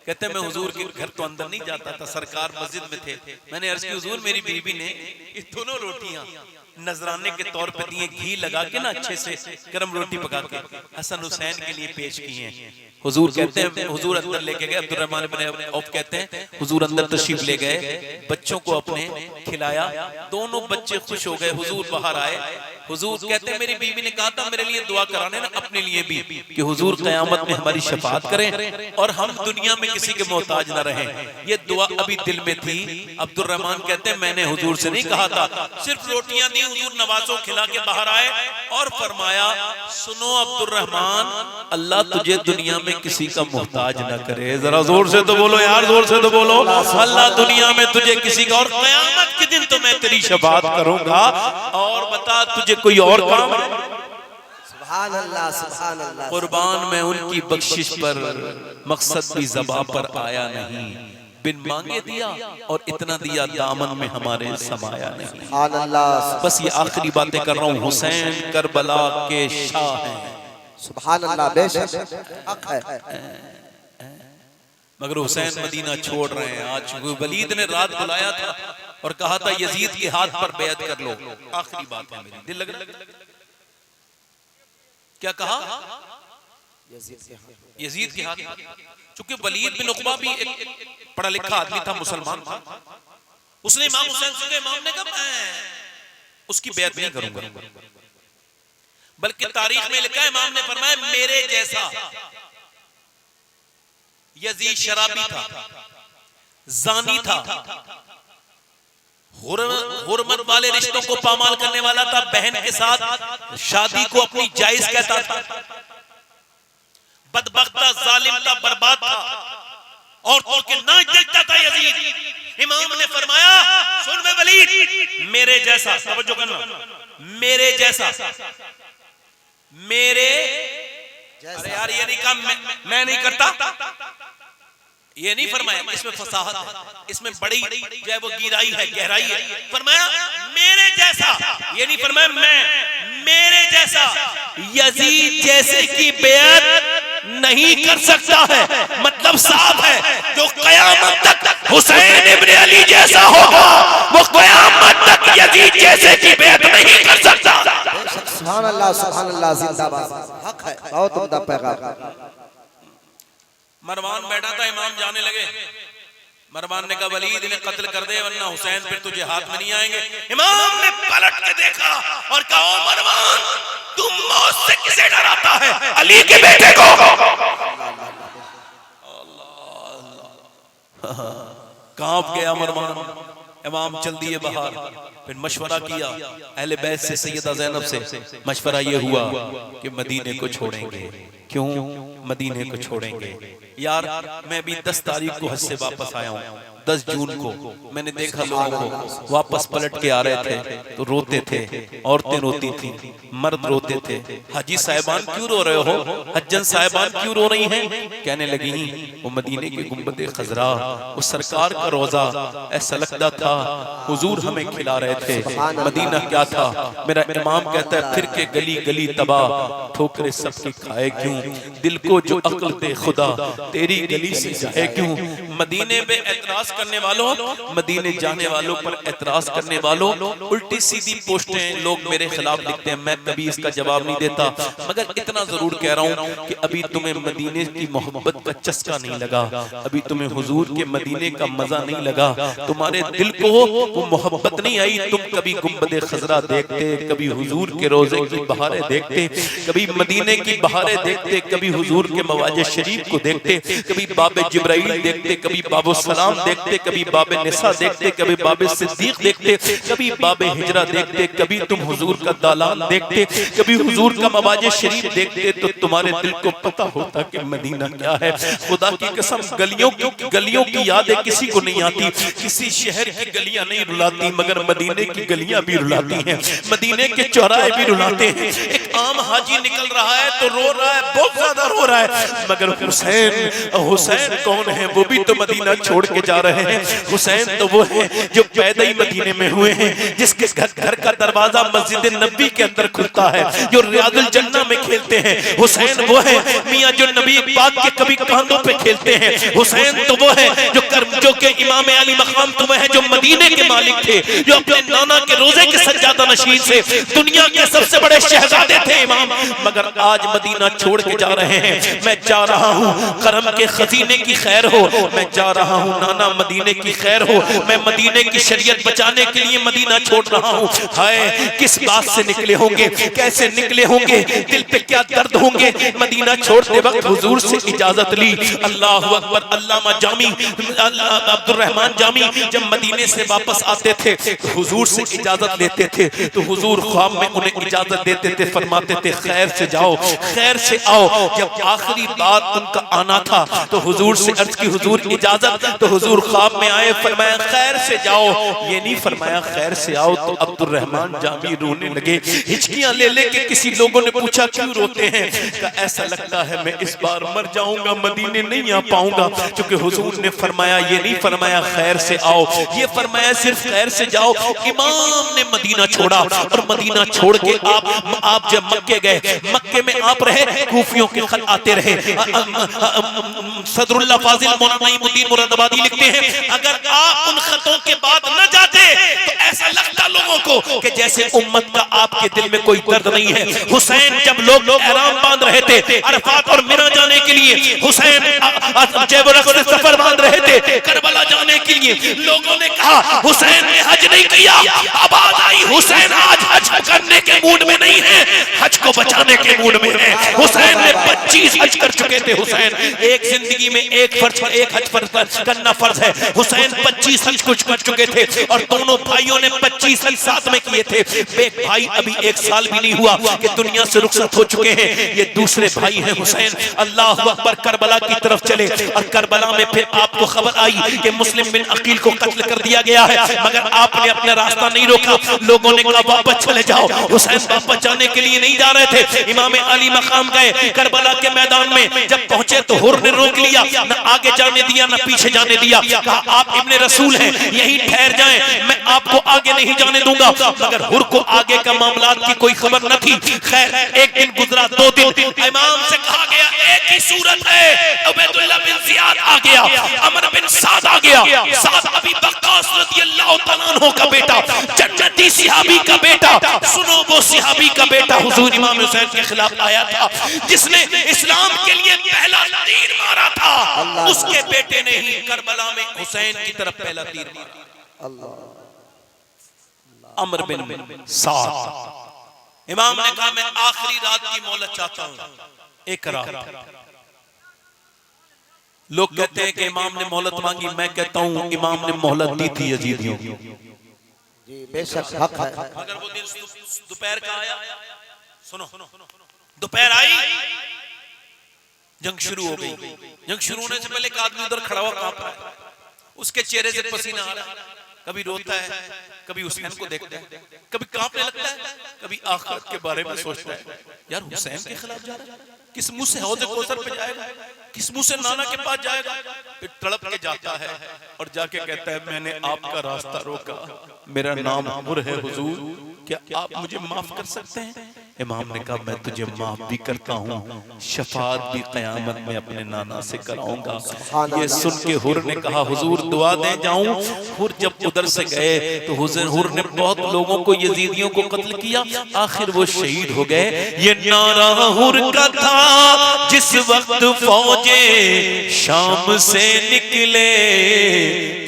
कहते हैं मैं हुजूर के घर तो अंदर नहीं जाता था, सरकार मस्जिद में थे। मैंने अर्ज की हुजूर मेरी बीवी ने ये दोनों रोटियां नजराने के तौर पे दिए, घी लगा के ना अच्छे से गरम रोटी पका के हसन हुसैन के लिए पेश की हैं। हुजूर कहते हैं हुजूर अंदर लेके गए, अब्दुर्रहमान इब्ने औफ कहते हैं हुजूर अंदर तशरीफ ले गए, बच्चों को अपने खिलाया, दोनों बच्चे खुश हो गए। हुजूर बाहर आए, हुजूर कहते हैं मेरी बीवी ने कहा था मेरे लिए दुआ कराने ना अपने लिए भी कि हुजूर क़यामत में हमारी शफाअत करें और हम दुनिया में किसी के मोहताज ना रहें। ये दुआ अभी दिल में थी। अब्दुर्रहमान कहते हैं मैंने हुजूर से नहीं कहा था, सिर्फ रोटियां दी, हुजूर नवाजों खिला के बाहर आए और फरमाया सुनो अब्दुर्रहमान, अल्लाह तुझे दुनिया में किसी का मोहताज ना करे। जरा जोर से तो बोलो यार, जोर से तो बोलो। अल्लाह दुनिया में तुझे किसी का, और क़यामत के दिन तो मैं तेरी शफाअत करूंगा। और बता तुझे कोई और काम है? सुभान अल्लाह, सुभान अल्लाह। कुर्बान मैं उनकी बख्शिश पर, मकसद भी ज़बां पर आया नहीं, बिन मांगे दिया और इतना दिया दामन में हमारे समाया नहीं। सुभान अल्लाह। बस ये आखिरी बातें कर रहा हूँ, हुसैन करबला के शाह हैं। सुभान अल्लाह, बेशक हक है। मगर हुसैन मदीना छोड़ रहे हैं। आज वलीद ने रात बुलाया था और कहा था यजीद के हाथ पर बैत कर लो। आखिरी बात है मेरी, दिल लग क्या कहा? यजीद के हाथ। चूंकि वलीद बिन उक़बा भी एक पढ़ा लिखा आदमी था, मुसलमान था, उसने इमाम हुसैन से इमाम ने कहा मैं उसकी बैत नहीं करूंगा, बल्कि तारीख में लिखा है इमाम ने फरमाया मेरे जैसा यजीद शराबी था, जानी था, हुर्मत वाले रिश्तों को पामाल करने वाला था, बहन के साथ शादी को अपनी जायज कहता था, बदबख्त था, जालिम था, बर्बाद था, औरतों के नाच देखता था यजीद। इमाम ने फरमाया सुन मैं वलीद, मेरे जैसा, तवज्जो करना, मेरे जैसा, मेरे अरे यार ये नहीं कहा मैं नहीं करता, ये नहीं फरमाया, इसमें फसाहत है, इसमें बड़ी जो है वो गहराई है, गहराई है। फरमाया मेरे जैसा, ये नहीं फरमाया मैं, मेरे जैसा यजीद जैसे की बेअत नहीं कर सकता है। मतलब साफ है जो क़यामत तक हुसैन इब्ने अली जैसा होगा वो क़यामत तक यजीद जैसे की बेअत नहीं कर सकता। सुभान अल्लाह, सुभान अल्लाह, जिंदाबाद, हक है। बहुत उम्दा पैगाम। मरवान बैठा था, इमाम जाने लगे, मरवान ने कहा वलीद इन्हें कत्ल कर दे वरना हुसैन फिर तुझे हाथ में नहीं आएंगे। इमाम ने पलट के देखा और कहा ओ मरवान तुम मौत से किसे डराता है? अली के बेटे को। कांप गया मरवान। इमाम चल दिए बाहर, फिर मशवरा किया अहले बैत से, सैयदा ज़ैनब से मशवरा ये हुआ कि मदीने को छोड़ेंगे। क्यों मदीने को छोड़ेंगे? यार मैं अभी 10 तारीख को हज से वापस आया हूँ, 10 जून को मैंने देखा लोगों को वापस पलट के आ रहे थे तो रोते थे, औरतें रोती थी, मर्द रोते थे। हाजी साहिबान क्यों रो रहे हो? हज्जन साहिबान क्यों रो रही हैं? कहने लगी वो मदीने के गुंबद खजरा, वो सरकार का रोजा ऐसा लगता था हुजूर हमें खिला रहे थे। मदीना क्या था? मेरा इमाम कहता है फिर के गली गली तबाह, ठोकरे सबकी खाए क्यों, दिल को को जो अक्ल दे खुदा, तेरी गली से जाए क्यों। मदीने पे एतराज करने वालों, मदीने जाने वालों पर एतराज करने वालों, उल्टी सीधी पोस्टें लोग मेरे खिलाफ लिखते हैं, मैं कभी इसका जवाब नहीं देता, मगर इतना जरूर कह रहा हूँ कि अभी तुम्हें मदीने की मोहब्बत का चस्का नहीं लगा, अभी तुम्हें हुजूर के मदीने का मजा नहीं लगा, तुम्हारे दिल को वो मोहब्बत नहीं आई। तुम कभी गुंबद खजरा देखते, कभी हुजूर के रोजे की बहारें देखते, कभी मदीने की बहारें देखते, कभी हुजूर के मवाजे शरीफ को देखते, कभी बाबे जिब्राइल देखते, कभी बाबो सलाम देखते, कभी बाबे निसा देखते, कभी बाबे सिद्दीक देखते, कभी बाबे हिजरा देखते, कभी तुम हुजूर का दालान देखते, कभी हुजूर का मवाजे शरीफ देखते, तो तुम्हारे दिल को पता होता कि मदीना क्या है। खुदा की कसम, गलियों की यादें किसी को नहीं आती, किसी शहर की गलियां नहीं रुलाती, मगर मदीने की गलियां भी रुलाती हैं, मदीने के चौराहे भी रुलाते हैं। एक आम हाजी निकल रहा है तो रो रहा है, बहुत ज्यादा रो रहा है, मगर हुसैन कौन है, वो भी तो मदीना छोड़ के जा रहे हैं। हुसैन तो वो है जो पैदा ही मदीने में हुए हैं, जिसके घर का दरवाजा मस्जिद नबी के अंदर खुलता है, जो रियाजुल जन्नह में खेलते हैं। हुसैन वो है मियां जो नबी पाक के कभी कांधों पे खेलते हैं। हुसैन तो वो है जो के इमाम अली मकाम तो वो है जो मदीने के मालिक थे, जो अपने नाना के रोजे के सज्जादा नशीन से दुनिया के सबसे बड़े शहजादे थे इमाम, मगर आज मदीना छोड़ के जा रहे हैं। मैं जा रहा हूँ करम के खजीने की खैर हो, मैं जा रहा हूँ नाना मदीने की खैर हो, मैं मदीने की शरीयत बचाने के लिए मदीना छोड़ रहा हूँ। हाय किस बात से निकले होंगे, कैसे निकले होंगे, दिल पे क्या दर्द होंगे। मदीना छोड़ते वक्त हुजूर से इजाजत ली। अल्लाह अकबर। अल्लामा जामी अब्दुल रहमान जामी जब मदीने से वापस आते थे हुजूर से इजाजत लेते थे, तो हुजूर ख्वाब में उन्हें इजाजत देते थे, फरमाते थे खैर से जाओ, खैर से आओ। जब आखिरी बात उनका आना था तो हुजूर से अर्ज की हुजूर इजाजत, तो हुजूर ख्वाब में आए, फरमाया खैर से जाओ, ये नहीं फरमाया खैर से आओ। तो अब्दुल रहमान जामी रोने लगे, हिचकियां ले लेके। किसी लोगों ने पूछा क्यों रोते हैं, ऐसा लगता है मैं इस बार मर जाऊंगा, मदीने नहीं आ पाऊंगा, क्योंकि हुजूर ने फरमाया ये नहीं फरमाया खैर से आओ, ये फरमाया सिर्फ खैर से जाओ। इमाम ने मदीना छोड़ा और मदीना छोड़ के आप जब मक्के गए, मक्के में आप रहे, कूफियों के खत आते रहे। सदरुल्लाह फाजिल मौलाना नईमुद्दीन मुरादाबादी लिखते हैं, अगर आप उन खतों के बाद न जाते तो ऐसा लगता लोगों को कि जैसे उम्मत का आपके दिल में कोई दर्द नहीं है। हुसैन जब लोग एहराम बांध रहे थे अरफात और मिना जाने के लिए, हुसैन से सफर बांध रहे थे करबला जाने के लिए, लोगों ने कहा हुसैन ने हज नहीं किया। आवाज आई हुसैन आज हज करने के मूड में नहीं है, हज को बचाने के मूड में है। हुसैन ने 25 हज कर चुके थे। हुसैन एक जिंदगी में एक हज करना फर्ज है। हुसैन 25 हज कुछ कर चुके थे और दोनों भाइयों ने 25 हज साथ में किए थे। एक भाई अभी 1 साल भी नहीं हुआ कि दुनिया से रुखसत हो चुके हैं, ये दूसरे भाई हैं हुसैन। अल्लाह अकबर। करबला की तरफ चले और करबला में फिर आपको खबर आई कि मुस्लिम बिन अकील को कत्ल कर दिया गया है, मगर आपने अपना रास्ता नहीं रोका। लोगों ने कहा वापस चले जाओ। हुसैन वापस जाने के लिए नहीं जा रहे थे। इमाम अली मकाम गए करबला के मैदान में, जब पहुंचे तो हुर ने रोक लिया, न आगे जाने दिया न पीछे जाने दिया। कहा आप इब्ने रसूल हैं, यहीं ठहर जाएं, मैं आपको आगे नहीं जाने दूंगा। मगर हुर को आगे का मामलात की कोई खबर न थी। खैर एक दिन गुजरा, 2 दिन, इमाम से कहा गया एक ही सूरत है, उबैदुल्लाह बिन जियाद आ गया, अमर बिन साद आ गया, साद अबी वक्कास रज़ियल्लाहु तआला अन्हु का बेटा, जन्नती सहाबी का बेटा। सुनो वो सहाबी का बेटा हुजूर इमाम हुसैन के खिलाफ आया था, जिसने इस्लाम के लिए पहला तीर मारा था, उसके बेटे ने ही करबला में हुसैन की तरफ पहला तीर मारा। अमर बिन साद। इमाम ने कहा मैं आखिरी रात की मोहलत चाहता हूं, एक रात। लोग कहते हैं कि इमाम ने मोहलत मांगी, मैं कहता हूं इमाम ने मोहलत दी थी यजीदियों को। जी बेशक हक है। अगर वो दिन दोपहर का आया, सुनो दोपहर आई, जंग शुरू हो गई। जंग शुरू होने से पहले एक आदमी उधर खड़ा हुआ कांप रहा है, उसके चेहरे से पसीना आ रहा है, कभी रोता है, कभी हुसैन को देखता है, कभी कांपने लगता है, कभी आखिरत के बारे में सोचता है। यार हुसैन के खिलाफ जा रहा है, किस मुंह से हौज़े कौसर पे जाएगा, किस मुंह से नाना के पास जाएगा। फिर तड़प के जाता है और जाके कहता है मैंने आपका रास्ता रोका, मेरा नाम हुर है हुजूर, क्या आप मुझे माफ कर सकते हैं? इमाम ने कहा मैं तुझे माफ भी करता हूँ, शफात भी क़यामत में अपने नाना से कराऊंगा। ये सुन के हुर ने कहा हुजूर दुआ दे जाऊं। हुर जब उधर से गए तो हुर ने बहुत लोगों को यजीदियों को कत्ल किया, आखिर वो शहीद हो गए। ये नारा हुर का था जिस वक्त फौजे शाम से निकले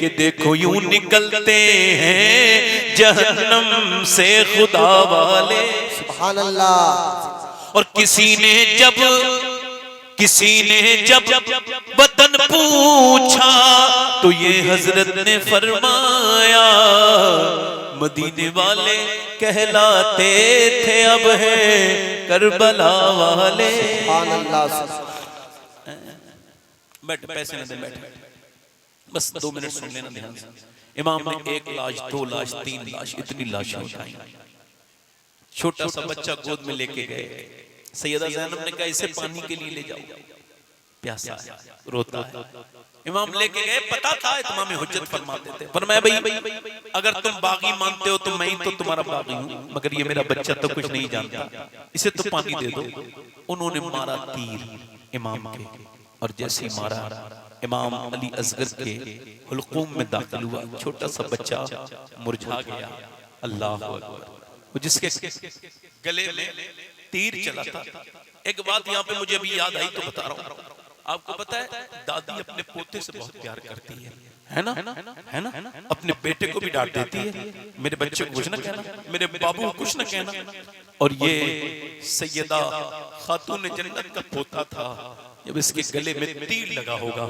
कि देखो यूं निकलते हैं जहन्नम से खुदा वाले। सुभान अल्लाह। और किसी ने जब वतन पूछा तो ये हजरत ने फरमाया मदीने वाले कहलाते थे अब है करबला वाले। सुभान अल्लाह। बैठ, पैसे न दे, बैठ, बस 2 मिनट सुन लेना ध्यान से। इमाम ने 1 लाश 2 लाश 3 लाश इतनी लाशें उठाई। छोटा सा बच्चा गोद में लेके गए। सैयदा ज़ैनब ने कहा इसे पानी के लिए ले जाओ, प्यासा है, रोता है। इमाम लेके गए, पता था इमाम हुज्जत फरमाते थे, फरमाया भाई अगर तुम बागी मानते हो तो मैं ही तो तुम्हारा बागी हूं, मगर ये मेरा बच्चा तो कुछ नहीं जानता, इसे तो पानी दे दो। उन्होंने मारा तीर इमाम के, और जैसे ही मारा इमाम अली असगर के हुलकूम में दाखिल हुआ। छोटा सा बच्चा मुरझा गया। अल्लाह अकबर। जिसके गले में तीर चला था। एक बात यहाँ पे मुझे अभी याद आई तो बता रहा हूँ। आपको पता है दादी अपने पोते से बहुत प्यार करती है ना, है ना? अपने बेटे को भी डांट देती है, मेरे बच्चे को कुछ ना कहना, मेरे बाबू को कुछ ना कहना। और ये सैयदा खातून जन्नत का पोता था। जब इसके गले में तीर लगा होगा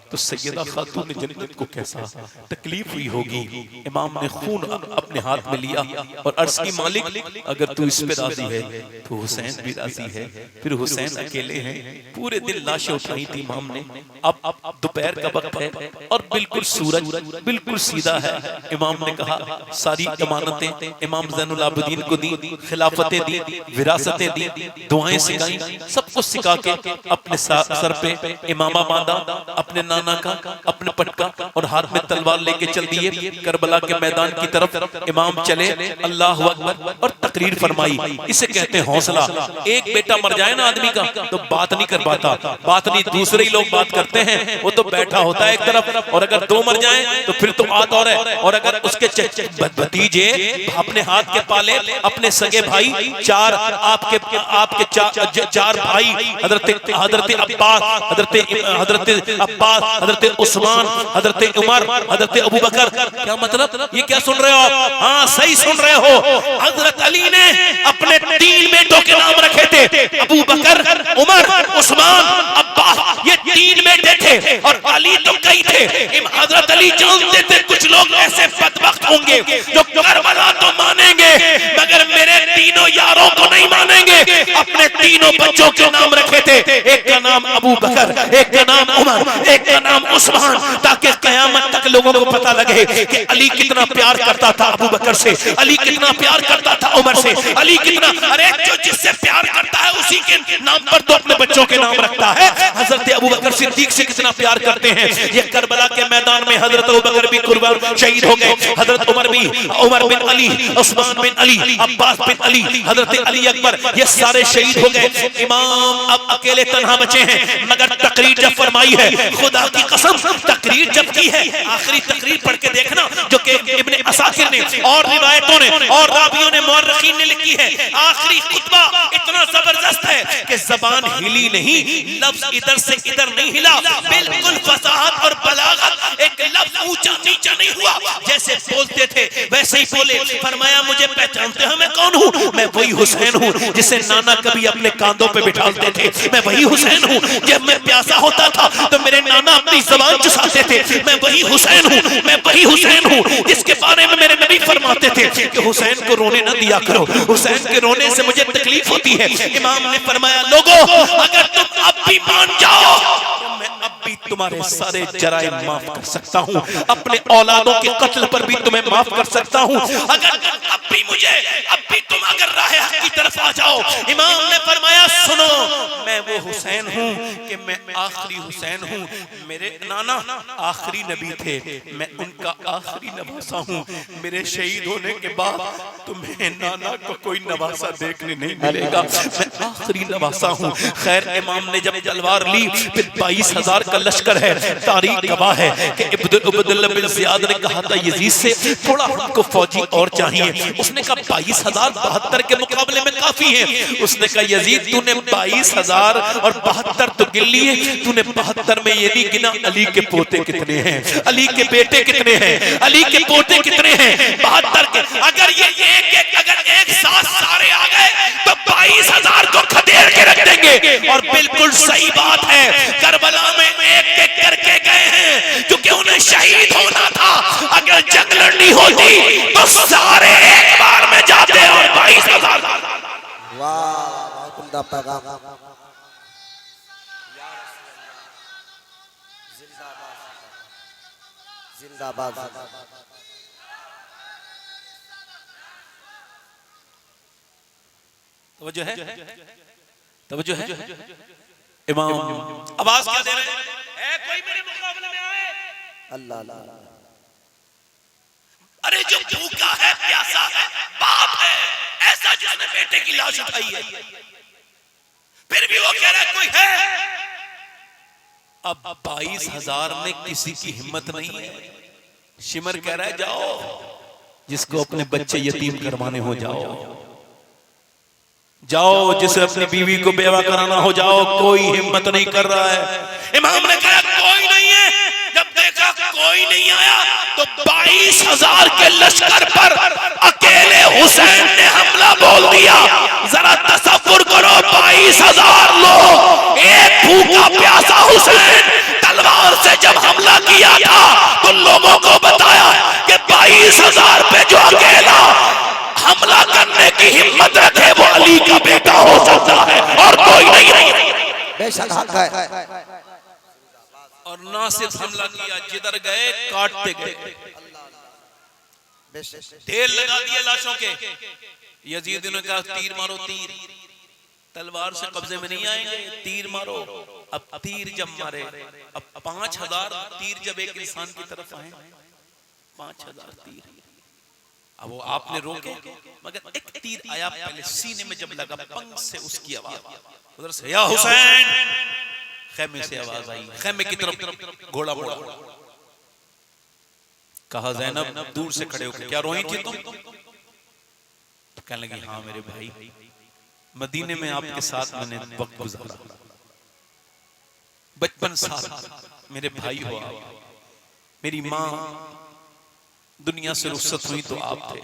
तो सैयदा खातून जन्नत को कैसा तकलीफ हुई होगी। इमाम ने खून अपने हाथ में लिया और अर्ज की मालिक अगर तू इस पे राजी है तो हुसैन भी राजी है। फिर हुसैन अकेले हैं। पूरे दिन लाशें उठाई थी इमाम ने। अब दोपहर का वक्त है और बिल्कुल सूरज बिल्कुल सीधा है। इमाम ने कहा सारी अमानतें इमाम ज़ैनुल आबिदीन को दी, खिलाफतें दी, विरासतें दी, दुआएं सिखाई, सब कुछ सिखा के अपने सर पे इमामा बांधा, अपने नाना का, अपने पटका, और हाथ में तलवार लेके चल दिए करबला के मैदान की तरफ। इमाम चले, अल्लाह अकबर, और तकरीर फरमाई। इसे कहते हैं हौसला। एक बेटा मर जाए ना आदमी का तो बात नहीं कर पाता, बात नहीं, दूसरे ही लोग बात करते हैं, वो तो बैठा होता है एक तरफ। और अगर 2 मर जाए तो फिर तो बात और है। और अगर उसके भतीजे अपने हाथ के पाले, अपने सगे भाई, 4 आपके 4 भाई, हजरत अब्बास, हजरत उस्मान, हजरत उमर, हजरत अबू बकर। क्या मतलब? ये क्या सुन रहे हो आप? हाँ सही सुन रहे हो। हजरत अली ने अपने 3 बेटों के नाम रखे थे, अबू बकर, उमर, उस्मान, अब्बास। ये 3 बेटे थे और अली तो कई थे। हजरत अली जानते थे कुछ लोग ऐसे बदबख्त होंगे जो करबला तो मानेंगे मगर मेरे तीनों यारों को नहीं मानेंगे। अपने तीनों बच्चों के नाम रखे थे, एक का नाम अबू बकर, एक का नाम उमर, एक का नाम उस्मान, ताकि कयामत तक लोगों को पता लगे कि अली कितना प्यार करता था अबू बकर से, अली कितना प्यार करता था उमर से, अली कितना। अरे जो जिससे प्यार करता है उसी के नाम पर तो अपने बच्चों के नाम रखता है। हजरत अबू बकर सिद्दीक से कितना प्यार करते हैं। ये करबला के मैदान में हजरत अबू बकर भी कुर्बान शहीद हो गए, हजरत उमर भी, उमर बिन अली, उस्मान बिन अली, अब्बास बिन अली, हजरत अली अकबर, ये सारे शहीद हो गए। इमाम अब अकेले तन्हा बचे हैं। मगर तकरीर जब फरमाई है, खुदा की कसम तकरीर जब की है, आखिरी तकरीर पढ़ के देखना जो कि इब्ने असाकिर ने और रिवायतों ने और रावियों ने मुअर्रिखीन ने लिखी है। आखिरी खुतबा इतना जबरदस्त है कि जबान हिली नहीं, लफ्ज इधर से इधर नहीं हिला, बिल्कुल फसाहत और बलागत, एक लफ्ज ऊंचा नीचा नहीं हुआ, जैसे बोलते थे वैसे ही बोले। फरमाया मुझे पहचानते हो मैं कौन हूँ? मैं वही हुसैन हूँ जिसे नाना कभी अपने कांधों पे बिठाते थे। मैं वही हुसैन हूँ, जब मैं प्यासा होता था तो मेरे नाना अपनी ज़बान चुसाते थे। मैं वही हुसैन हूँ, मैं वही हुसैन हूँ जिसके बारे में मेरे नबी फरमाते थे कि हुसैन को रोने न दिया करो, हुसैन के रोने से मुझे तकलीफ होती है। इमाम ने फरमाया लोगों अगर तुम अब भी मान जाओ तो मैं अब भी तुम्हारे सारे जराइम माफ कर सकता हूँ, अपने औलादों के कत्ल पर भी तुम्हें माफ कर सकता हूँ। अगर अब भी तुम अगर राह हक की तरफ आ जाओ। इमाम ने फरमाया सुनो, मैं वो हुसैन हूँ कि मैं आखिरी हुसैन हूँ। मेरे नाना आखिरी नबी थे, मैं उनका आखिरी नवासा हूँ। मेरे शहीद होने के बाद तुम्हें नाना को कोई नवासा देखने नहीं मिलेगा, मैं आखिरी नवासा हूँ। खैर इमाम ने जब तलवार ली, फिर 22,000 का लश्कर है। तारीख गवाह है कि उबैदुल्लाह बिन ज़ियाद ने कहा था यजीद से थोड़ा हमको फौजी और चाहिए। उसने कहा 22,000 72 के मुकाबले में काफी है। उसने कहा यजीद तूने 22,000 और 72 तो गिन लिए, तूने 72 में ये नहीं गिना अली के पोते कितने हैं, अली के बेटे कितने हैं, अली के पोते कितने हैं। 72 के अगर ये एक साथ सारे आ गए तो 22,000 को खदेड़ के रख देंगे। और बिल्कुल सही बात है, करबला में एक करके गए हैं क्योंकि उन्हें शहीद होना था। अगर जंग लड़नी होती तो सारे एक बार में जाते और 22,000। वाह बहुत उम्दा पैगाम। जिंदाबाद जिंदाबाद। तवज्जो है, तवज्जो है। इमाम आवाज क्या दे रहे हैं? कोई मेरे मुकाबले में आए? अल्लाह अल्लाह। अरे जो भूखा है, प्यासा है, बाप है ऐसा जिसने बेटे की लाश उठाई है, फिर भी वो कह रहा है कोई है। अब 22,000 में किसी की हिम्मत नहीं है। शिमर कह रहा है जाओ, जिसको अपने बच्चे यतीम करवाने हो जाओ, जाओ जिसे अपनी बीवी को बेवा कराना हो जाओ। कोई हिम्मत नहीं कर रहा है। इमाम ने कहा कोई नहीं है। जब देखा कोई नहीं आया तो 22,000 के लश्कर पर अकेले हुसैन ने हमला बोल दिया। जरा तसव्वुर करो, 22,000 लोग, एक भूखा प्यासा हुसैन तलवार से जब हमला किया था तो लोगों को बताया कि 22,000 पे जो अकेला हमला करने की हिम्मत रखे वो अली का बेटा हो सकता है और कोई नहीं। बेशक हक है। और ना सिर्फ हमला किया, जिधर गए काटते गए, ढेर लगा दिए लाशों के। यजीद ने कहा तीर मारो, तीर तलवार से कब्जे में नहीं आएंगे, तीर मारो। अब तीर जब मारे, अब 5,000 तीर जब एक इंसान की तरफ आए, 5,000 तीर। अब वो आपने रोके, मगर एक तीर आया पहले सीने में, जब लगा पंख से उसकी आवाज, उधर से या हुसैन, खेमे से आवाज आई, खेमे की तरफ घोड़ा मोड़ा। कहा ज़ैनब दूर से खड़े होकर क्या रोई थी तुम? तो कहने लगी हाँ मेरे भाई, मदीने में आपके साथ मैंने वक्त गुजारा, बचपन साथ, मेरे भाई हो आप। मेरी माँ दुनिया से रुखसत हुई तो आप थे,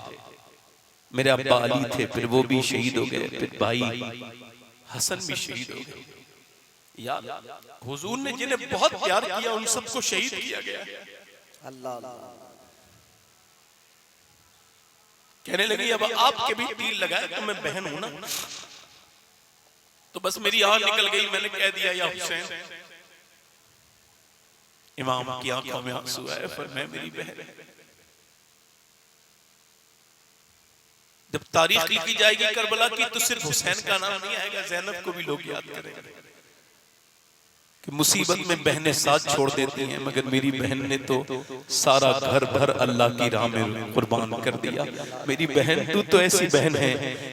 मेरे अब्बा अली थे, फिर वो भी शहीद हो गए, फिर भाई हसन भी शहीद हो गए। यार हुजूर ने जिन्हें बहुत प्यार किया उन सबको शहीद किया गया। अल्लाह। कहने लगी अब आपके भी तीर लगाए तो मैं बहन हूं ना, तो बस मेरी आंख निकल गई, मैंने कह दिया या हुसैन। इमाम की आंखों में आंसू आए, फरमाया मेरी बहन। जब तारीख लिखी जाएगी करबला की तो सिर्फ हुसैन का नाम नहीं आएगा, ज़ैनब को भी लोग याद करेंगे कि मुसीबत में बहनें साथ छोड़ देती हैं, मगर मेरी बहन ने तो सारा घर भर अल्लाह की राह में कुर्बान कर दिया। मेरी बहन तू तो ऐसी बहन है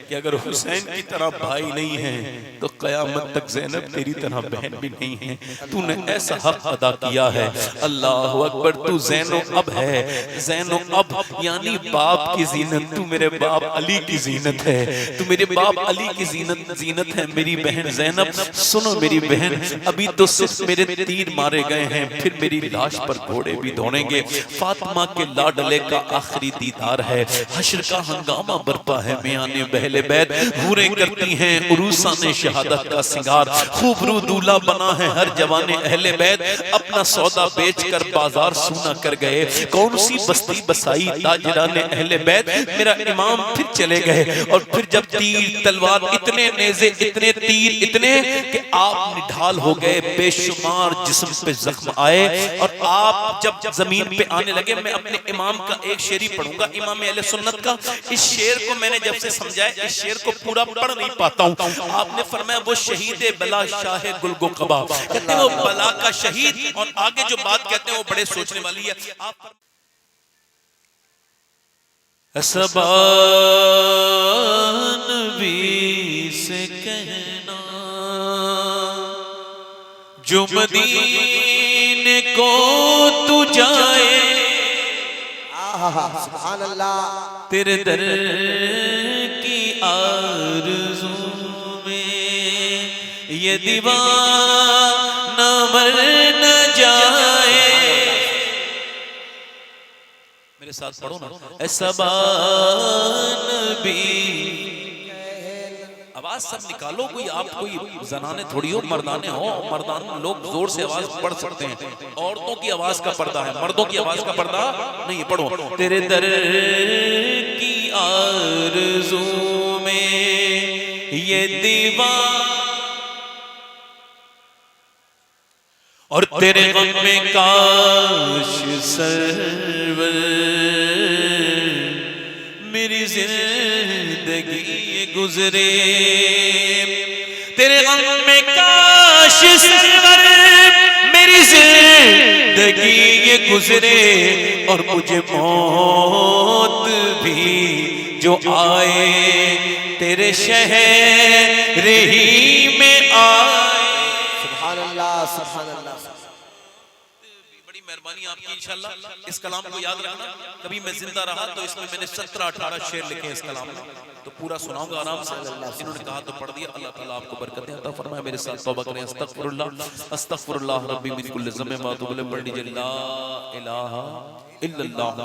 कि अगर हुसैन की तरह भाई नहीं है तो कयामत तक ज़ैनब तेरी तरह बहन भी नहीं है। तूने ऐसा हक अदा किया है। अल्लाह अकबर। तू ज़ैनो अब है, ज़ैनो अब यानी बाप की जीनत, तू मेरे बाप अली की जीनत है, तू मेरे बाप अली की जीनत है। मेरी बहन ज़ैनब सुनो, मेरी बहन अभी तो सिर्फ मेरे तीर मारे गए हैं, फिर मेरी लाश पर घोड़े भी दौड़ेंगे। फातिमा के लाडले का आखिरी दीदार है, हश्र का हंगामा बरपा है, मियाने बहले बैत हूरें करती हैं, उरूसा ने शहादत का सिंगार, खूब रू दूल्हा बना है हर जवाने अहले बैत, अपना सौदा बेच कर बाजार सूना कर गए, कौन सी बस्ती बसाई ताजराने अहले बैत। मेरा इमाम फिर चले गए और फिर जब तीर तलवार, इतने नेज़े, इतने तीर, इतने कि आप निढाल हो गए, बेशुमार जिस्म पे जख्म आए। और आप जब जमीन पे आने लगे, मैं अपने इमाम का एक शेर ही पढ़ूंगा, इमाम अहले सुन्नत का। इस शेर को मैंने जब से समझाया, इस शेर को पूरा पढ़ नहीं पाता हूँ। आपने फरमाया वो शहीद बला शाह गुलगो कबा, कहते हैं वो बला का शहीद। और आगे जो बात कहते हैं वो बड़े सोचने वाली है। आप ज़बान भी से कहना जो मदीने को तू जाए, सुभान अल्लाह। तेरे दर की आरज़ू में ये दीवाना मर न जाए। मेरे साथ पढ़ो ना, ज़बान भी, आवाज सब निकालो। कोई आप कोई जनाने थोड़ी हो, मर्दाने हो। मर्दान लोग जोर से आवाज पढ़ सकते हैं, औरतों की आवाज का पर्दा है, मर्दों की आवाज का पर्दा नहीं है। पढ़ो, तेरे दर की आरज़ू में ये दीवान, और तेरे गम में काश सरवर मेरी जिंदगी ये गुजरे। तेरे गम में काश सरवर मेरी जिंदगी ये गुजरे, और मुझे मौत भी जो आए तेरे शहर ही में आए। सुभान अल्लाह, सुभान अल्लाह। बड़ी मेहरबानी आपकी। इंशाल्लाह इस कलाम को याद रखना। कभी मैं जिंदा रहा तो इसमें मैंने 17-18 शेर लिखे इस कलाम में, तो पूरा सुनाऊंगा आराम से। इन्होंने कहा तो पढ़ दिया। अल्लाह ताला आपको बरकतें अता फरमाए। मेरे साथ तौबा करें। अस्तगफिरुल्लाह अस्तगफिरुल्लाह रब्बी मिन कुल्लि ज़म्बिन व अतूबु इलैहि। पढ़ लीजिए ला इलाहा इल्लल्लाह।